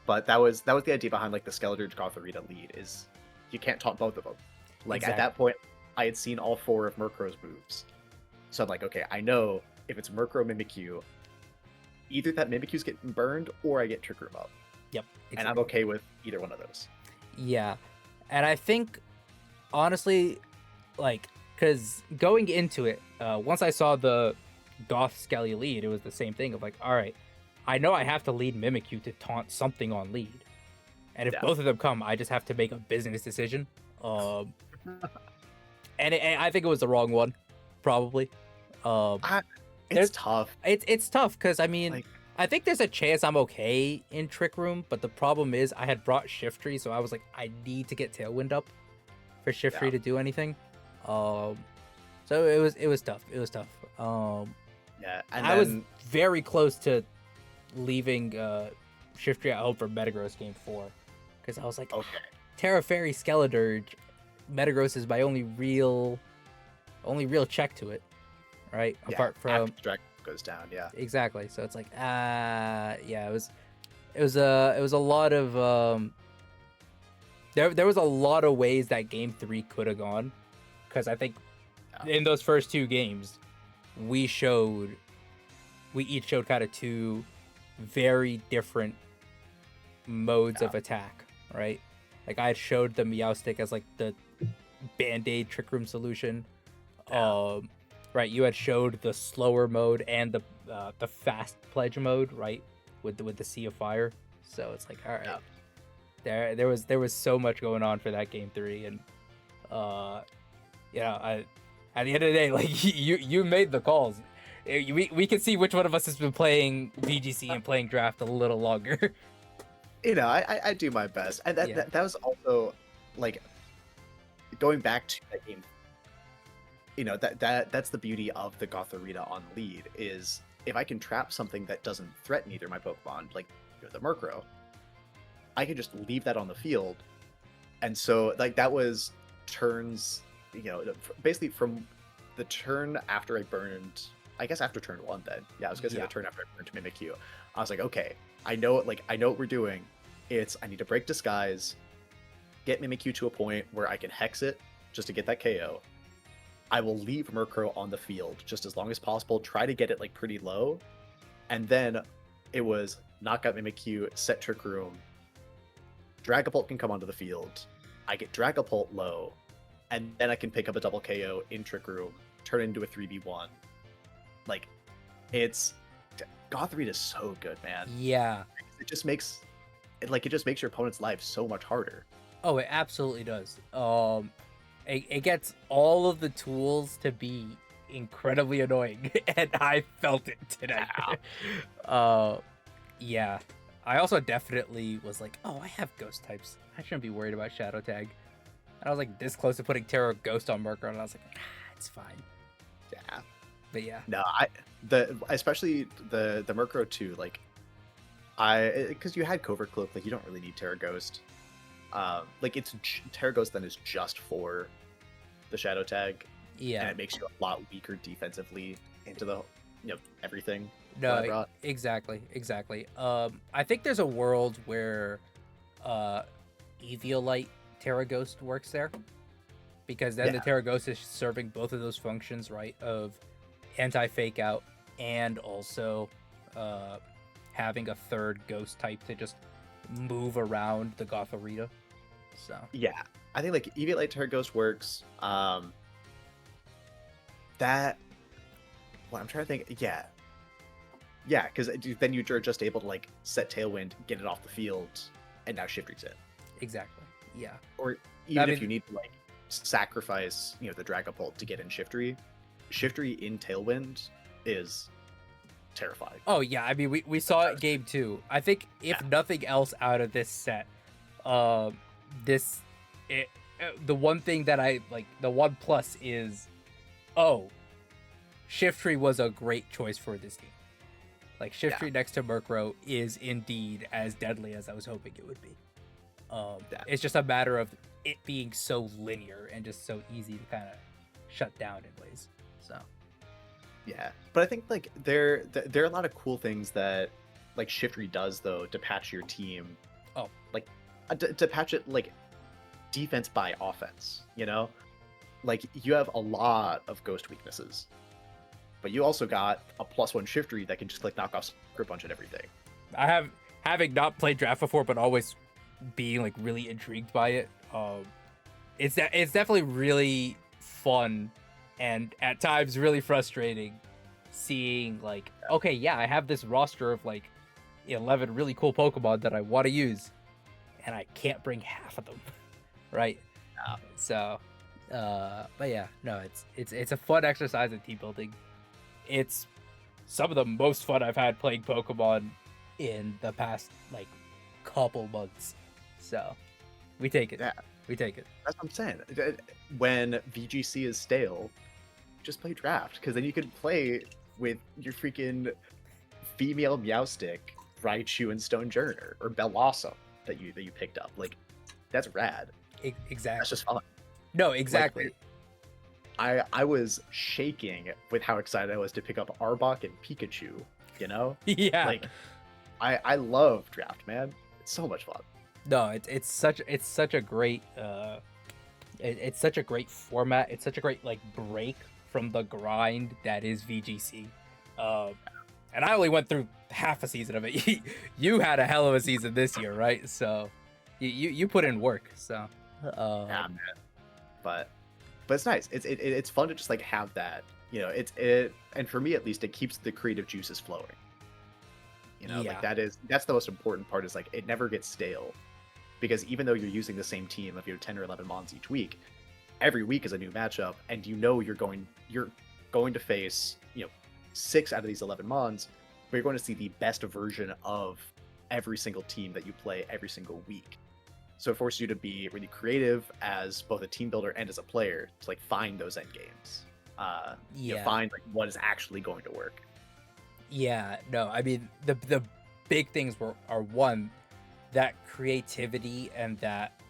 but that was the idea behind like the Skeledirge Gothorita lead, is you can't taunt both of them. Like At that point, I had seen all 4 of Murkrow's moves, so I'm like, okay, I know if it's Murkrow Mimikyu, either that Mimikyu's getting burned or I get Trick Room up. Yep, exactly. And I'm okay with either one of those. Yeah, and I think honestly, like, because going into it, once I saw the Goth Skelly lead, it was the same thing of like, all right, I know I have to lead Mimikyu to taunt something on lead, and if both of them come, I just have to make a business decision. And I think it was the wrong one, probably. It's tough. It's tough because I mean, like, I think there's a chance I'm okay in Trick Room, but the problem is I had brought Shiftry, so I was like, I need to get Tailwind up for Shiftry to do anything. So it was tough. It was tough. And I was very close to leaving Shiftry at home for Metagross Game 4 because I was like, okay, Terra Fairy Skeledirge, Metagross is my only real check to it, right? Apart from after Dragon goes down, exactly. So it's like, it was a lot of there was a lot of ways that Game 3 could have gone, because I think in those first 2 games we each showed kind of 2 very different modes of attack, right? Like I had showed the Meowstic as like the Band-Aid Trick Room solution. Right, you had showed the slower mode and the fast pledge mode, right, with the Sea of Fire. So it's like, all right, there was so much going on for that Game 3, and at the end of the day, like you made the calls. We can see which one of us has been playing VGC and playing draft a little longer. I do my best, and that was also like going back to that game. That's the beauty of the Gothorita on lead is if I can trap something that doesn't threaten either my Pokemon, like the Murkrow, I can just leave that on the field, and so like that was turns, basically from the turn after I burned, I guess after turn 1 then. Yeah, I was gonna say the turn after I burned to Mimikyu. I was like, okay, I know what we're doing. I need to break Disguise, get Mimikyu to a point where I can Hex it just to get that KO. I will leave Murkrow on the field just as long as possible, try to get it like pretty low, and then it was knock out Mimikyu, set Trick Room, Dragapult can come onto the field, I get Dragapult low, and then I can pick up a double KO in Trick Room, turn it into a 3v1. Like, Gothorita is so good, man. Yeah. It just makes your opponent's life so much harder. Oh, it absolutely does. It gets all of the tools to be incredibly annoying, and I felt it today. Yeah. I also definitely was like, oh, I have ghost types. I shouldn't be worried about Shadow Tag. And I was like this close to putting Terra Ghost on Murkrow, and I was like, it's fine. Yeah. But yeah. No, especially the Murkrow too, like because you had Covert Cloak, like you don't really need Terra Ghost. Like it's Terra Ghost then is just for the Shadow Tag. Yeah. And it makes you a lot weaker defensively into the everything. No, exactly. I think there's a world where Eviolite Terra Ghost works there. Because then the Terra Ghost is serving both of those functions, right? Of anti-fake out and also having a third ghost type to just move around the Gothorita. So yeah, I think like Eviolite Terra Ghost works. That I'm trying to think. Yeah, because then you're just able to like set Tailwind, get it off the field, and now Shiftry's it. Exactly. Yeah. Or even if you need to like sacrifice, the Dragapult to get in Shiftry in Tailwind is terrifying. Oh yeah, I mean we saw it game 2. I think if nothing else out of this set, the one thing that I like, the one plus is, Shiftry was a great choice for this team. Like Shiftry next to Murkrow is indeed as deadly as I was hoping it would be. It's just a matter of it being so linear and just so easy to kind of shut down in ways. So yeah, but I think like there are a lot of cool things that like Shiftry does though to patch your team. Like to patch it like defense by offense. Like you have a lot of ghost weaknesses, but you also got a +1 Shiftry that can just like knock off Grip Punch and everything. Having not played draft before, but always being like really intrigued by it. It's definitely really fun and at times really frustrating seeing like, okay, yeah, I have this roster of like 11 really cool Pokemon that I want to use, and I can't bring half of them, right? So, but yeah, no, it's a fun exercise in team building. It's some of the most fun I've had playing Pokemon in the past like couple months. So we take it. Yeah. We take it. That's what I'm saying. When VGC is stale, just play draft, because then you can play with your freaking female Meowstic, Raichu, and Stonejourner, or Bellossom that you picked up. Like, that's rad. Exactly. That's just fun. No, exactly. Like, I was shaking with how excited I was to pick up Arbok and Pikachu. Yeah. Like, I love draft, man. It's so much fun. No, it's such a great it's such a great format. It's such a great like break from the grind that is VGC. And I only went through half a season of it. You had a hell of a season this year, right? So you put in work. So yeah, man. But it's nice. It's fun to just like have that. And for me at least, it keeps the creative juices flowing. Like that's the most important part, is like it never gets stale, because even though you're using the same team of 10 or 11 mons each week, every week is a new matchup, and you're going to face 6 out of these 11 mons, but you're going to see the best version of every single team that you play every single week. So it forces you to be really creative as both a team builder and as a player to like find those end games. Find like what is actually going to work. Yeah, no, I mean the big things are one, that creativity and that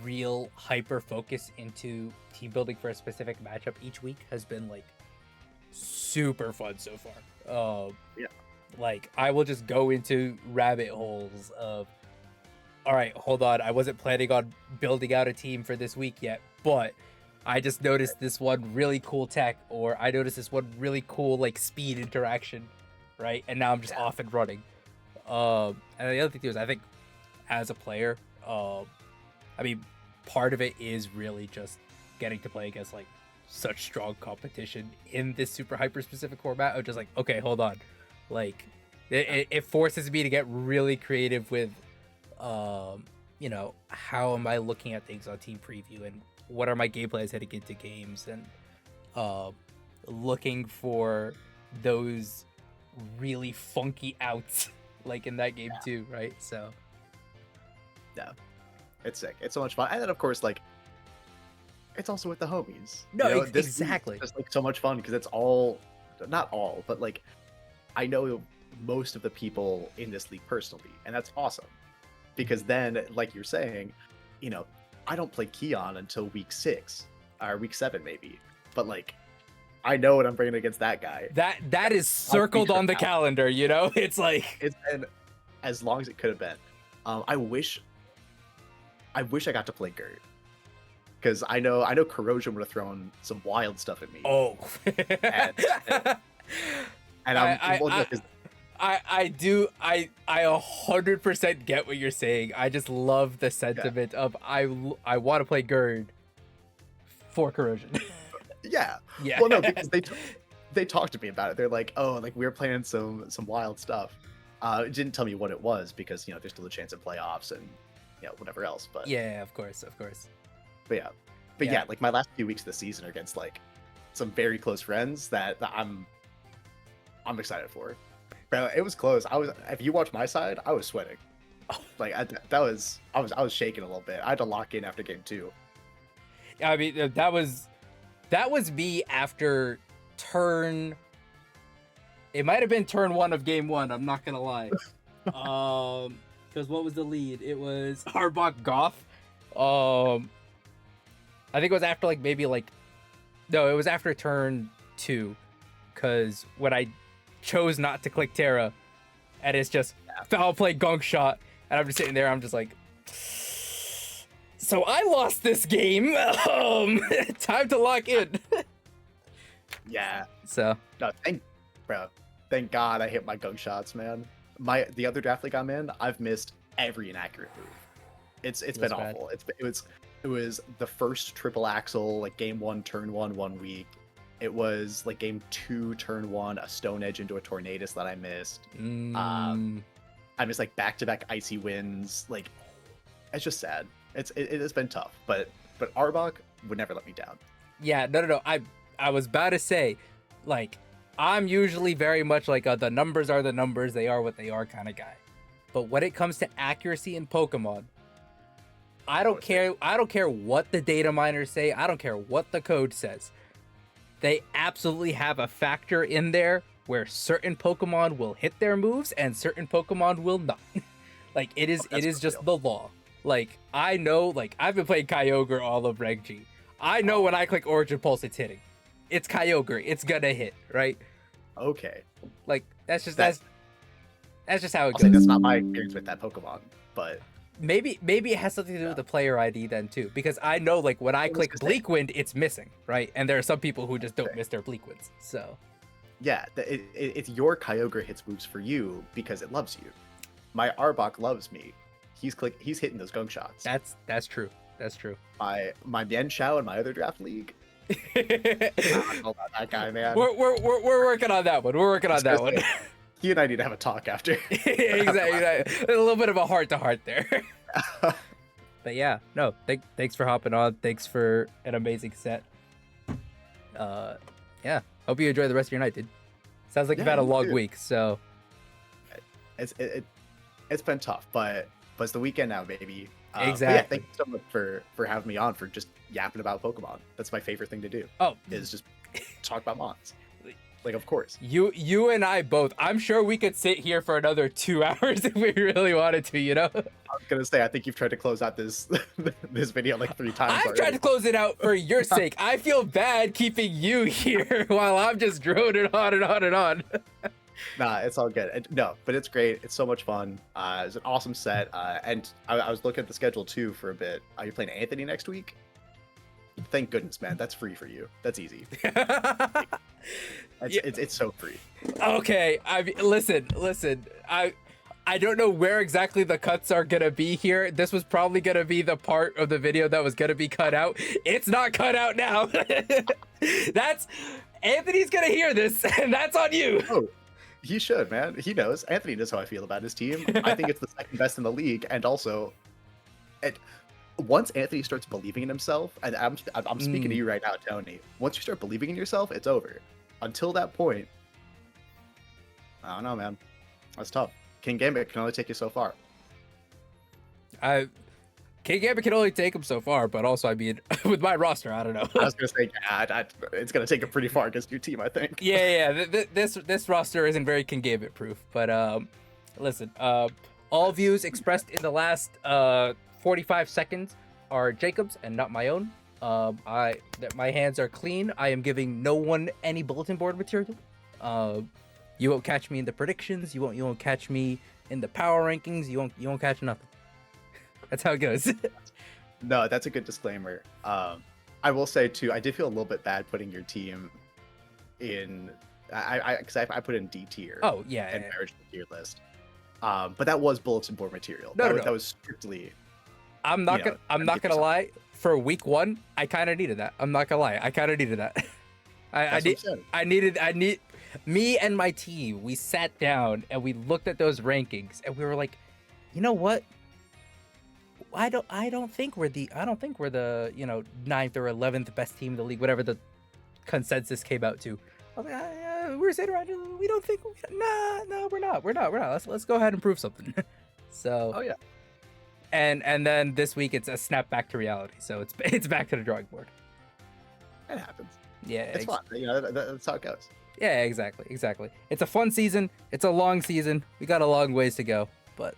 real hyper focus into team building for a specific matchup each week has been like super fun so far. Like I will just go into rabbit holes of, all right, hold on, I wasn't planning on building out a team for this week yet, but I just noticed this one really cool tech, or I noticed this one really cool like speed interaction, right? And now I'm just off and running. And the other thing too is I think as a player, I mean, part of it is really just getting to play against like such strong competition in this super hyper specific format of just like, okay, hold on, like it forces me to get really creative with you know, how am I looking at things on team preview and what are my game plans heading into games, and looking for those really funky outs like in that game too, right? So yeah, it's sick. It's so much fun. And then of course, like, it's also with the homies. No, you know, exactly. It's like so much fun because it's all, not all, but like I know most of the people in this league personally, and that's awesome. Because then, like you're saying, you know, I don't play Keon until week 6 or week 7 maybe, but like I know what I'm bringing against that guy. That is circled on the calendar, you know. It's like it's been as long as it could have been. I wish I got to play Gert, because I know Corrosion would have thrown some wild stuff at me. Oh, and I do 100% get what you're saying. I just love the sentiment of I want to play GERD for Corrosion. Yeah. Yeah. Well, no, because they talked to me about it. They're like, oh, like we were playing some wild stuff. It didn't tell me what it was because, you know, there's still a chance of playoffs and, you know, whatever else. But yeah, of course. But yeah, like my last few weeks of the season are against like some very close friends that I'm excited for. Bro, it was close. If you watch my side, I was sweating. Like I was shaking a little bit. I had to lock in after game 2. I mean, that was me after turn. It might have been turn 1 of game 1. I'm not gonna lie. Because what was the lead? It was Arbok Goth. I think it was after like maybe like, no, it was after turn 2, because when I chose not to click Terra, and it's just foul play gunk shot, and I'm just sitting there, I'm just like, so I lost this game. Time to lock in. Yeah. So no, thank God I hit my gunk shots, man. The other draft league I'm in, I've missed every inaccurate move. It's been bad. awful. It was the first triple axle, like game 1 turn 1 week. It was like game 2 turn 1 a stone edge into a tornadus that I missed. I missed like back-to-back icy wins. Like, it's just sad. It has been tough, but Arbok would never let me down. Yeah, no. I was about to say, like, I'm usually very much like the numbers are the numbers, they are what they are kind of guy. But when it comes to accuracy in Pokemon, I don't care what the data miners say. I don't care what the code says. They absolutely have a factor in there where certain Pokemon will hit their moves and certain Pokemon will not. Like it is just the law. Like I know, like I've been playing Kyogre all of Reg G. I know when I click Origin Pulse, it's hitting. It's Kyogre. It's gonna hit, right? Okay. Like that's just how it goes. That's not my experience with that Pokemon, but maybe it has something to do with the player ID then too, because I know like when I click Bleak Wind, it's missing, right? And there are some people who just don't miss their Bleak Winds. So yeah, it's your Kyogre hits moves for you because it loves you. My Arbok loves me. He's hitting those gunk shots. That's true. That's true. My Mienshao in my other draft league. I don't know about that guy, man. We're working on that one. We're working on that one. He and I need to have a talk after. Exactly. A little bit of a heart to heart there. But yeah, no. Thanks for hopping on. Thanks for an amazing set. Yeah. Hope you enjoy the rest of your night, dude. Sounds like you've had a long week, so it's been tough, but it's the weekend now, baby. Exactly. Yeah, thank you so much for having me on, for just yapping about Pokemon. That's my favorite thing to do. Oh, is just talk about Mons. Like, of course. You and I both. I'm sure we could sit here for another 2 hours if we really wanted to, you know? I was gonna say, I think you've tried to close out this this video like 3 times I've already. tried to close it out for your sake. I feel bad keeping you here while I'm just droning on and on and on. Nah, it's all good. No, but it's great. It's so much fun. It's an awesome set. And I was looking at the schedule too for a bit. You're playing Anthony next week? Thank goodness, man. That's free for you. That's easy. It's so free. Okay, listen. I don't know where exactly the cuts are gonna be here. This was probably gonna be the part of the video that was gonna be cut out. It's not cut out now. Anthony's gonna hear this, and that's on you. Oh, he should, man. He knows. Anthony knows how I feel about his team. I think it's the second best in the league, and also, once Anthony starts believing in himself, and I'm speaking to you right now, Tony. Once you start believing in yourself, it's over. Until that point, I don't know, man. That's tough. King Gambit can only take you so far. King Gambit can only take him so far, but also, I mean, with my roster, I don't know. I was gonna say, it's gonna take him pretty far against your team, I think. Yeah. This roster isn't very King Gambit proof, but listen, all views expressed in the last 45 seconds are Jacob's and not my own. My hands are clean. I am giving no one any bulletin board material. You won't catch me in the predictions. You won't catch me in the power rankings. You won't catch nothing. That's how it goes. No, that's a good disclaimer. I will say too, I did feel a little bit bad putting your team in. Because I put in D tier. Oh yeah. And marriage tier list. But that was bulletin board material. No. That was strictly. I'm not gonna lie. For week 1, I kind of needed that. I'm not gonna lie. I kind of needed that. Me and my team, we sat down and we looked at those rankings and we were like, you know what? I don't think we're the 9th or 11th best team in the league, whatever the consensus came out to. I was like, we're sitting around. We don't think. No, we're not. Let's go ahead and prove something. So. Oh yeah. And then this week it's a snap back to reality. So it's back to the drawing board. It happens. Yeah, it's fun. You know, that's how it goes. Yeah, exactly. It's a fun season. It's a long season. We got a long ways to go, but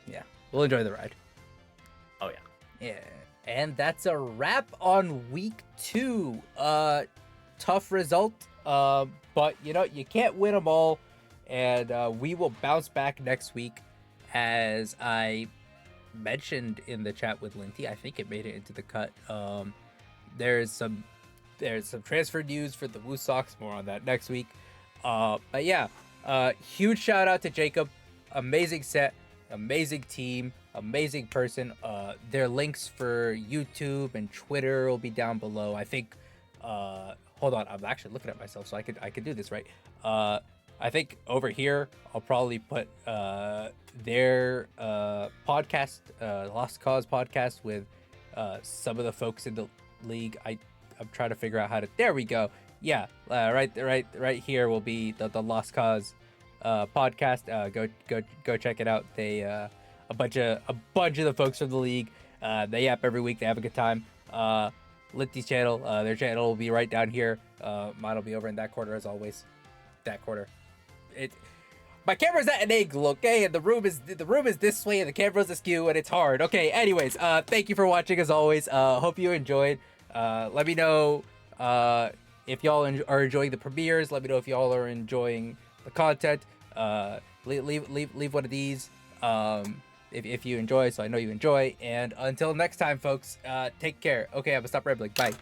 yeah, we'll enjoy the ride. Oh yeah. Yeah, and that's a wrap on week 2. Tough result. But you know, you can't win them all, and we will bounce back next week, as I mentioned in the chat with Linty. I think it made it into the cut. There's some transfer news for the Woo Sox. More on that next week. But yeah, huge shout out to Jacob. Amazing set, amazing team, amazing person. Their links for YouTube and Twitter will be down below. I think. Hold on, I'm actually looking at myself, so I could do this right. I think over here I'll probably put their podcast, Lost Cause podcast, with some of the folks in the league. I'm trying to figure out how to. There we go. Yeah, right here will be the Lost Cause podcast. Go check it out. They a bunch of the folks from the league. They yap every week. They have a good time. Linty's channel, their channel will be right down here. Mine will be over in that corner as always. That corner. My camera's at an angle, okay, and the room is this way, and the camera's askew, and it's hard. Okay, anyways, thank you for watching as always. Hope you enjoyed. Let me know if y'all are enjoying the premieres. Let me know if y'all are enjoying the content. Leave one of these if you enjoy, so I know you enjoy. And until next time, folks, take care. Okay, I'm gonna stop rambling. Bye.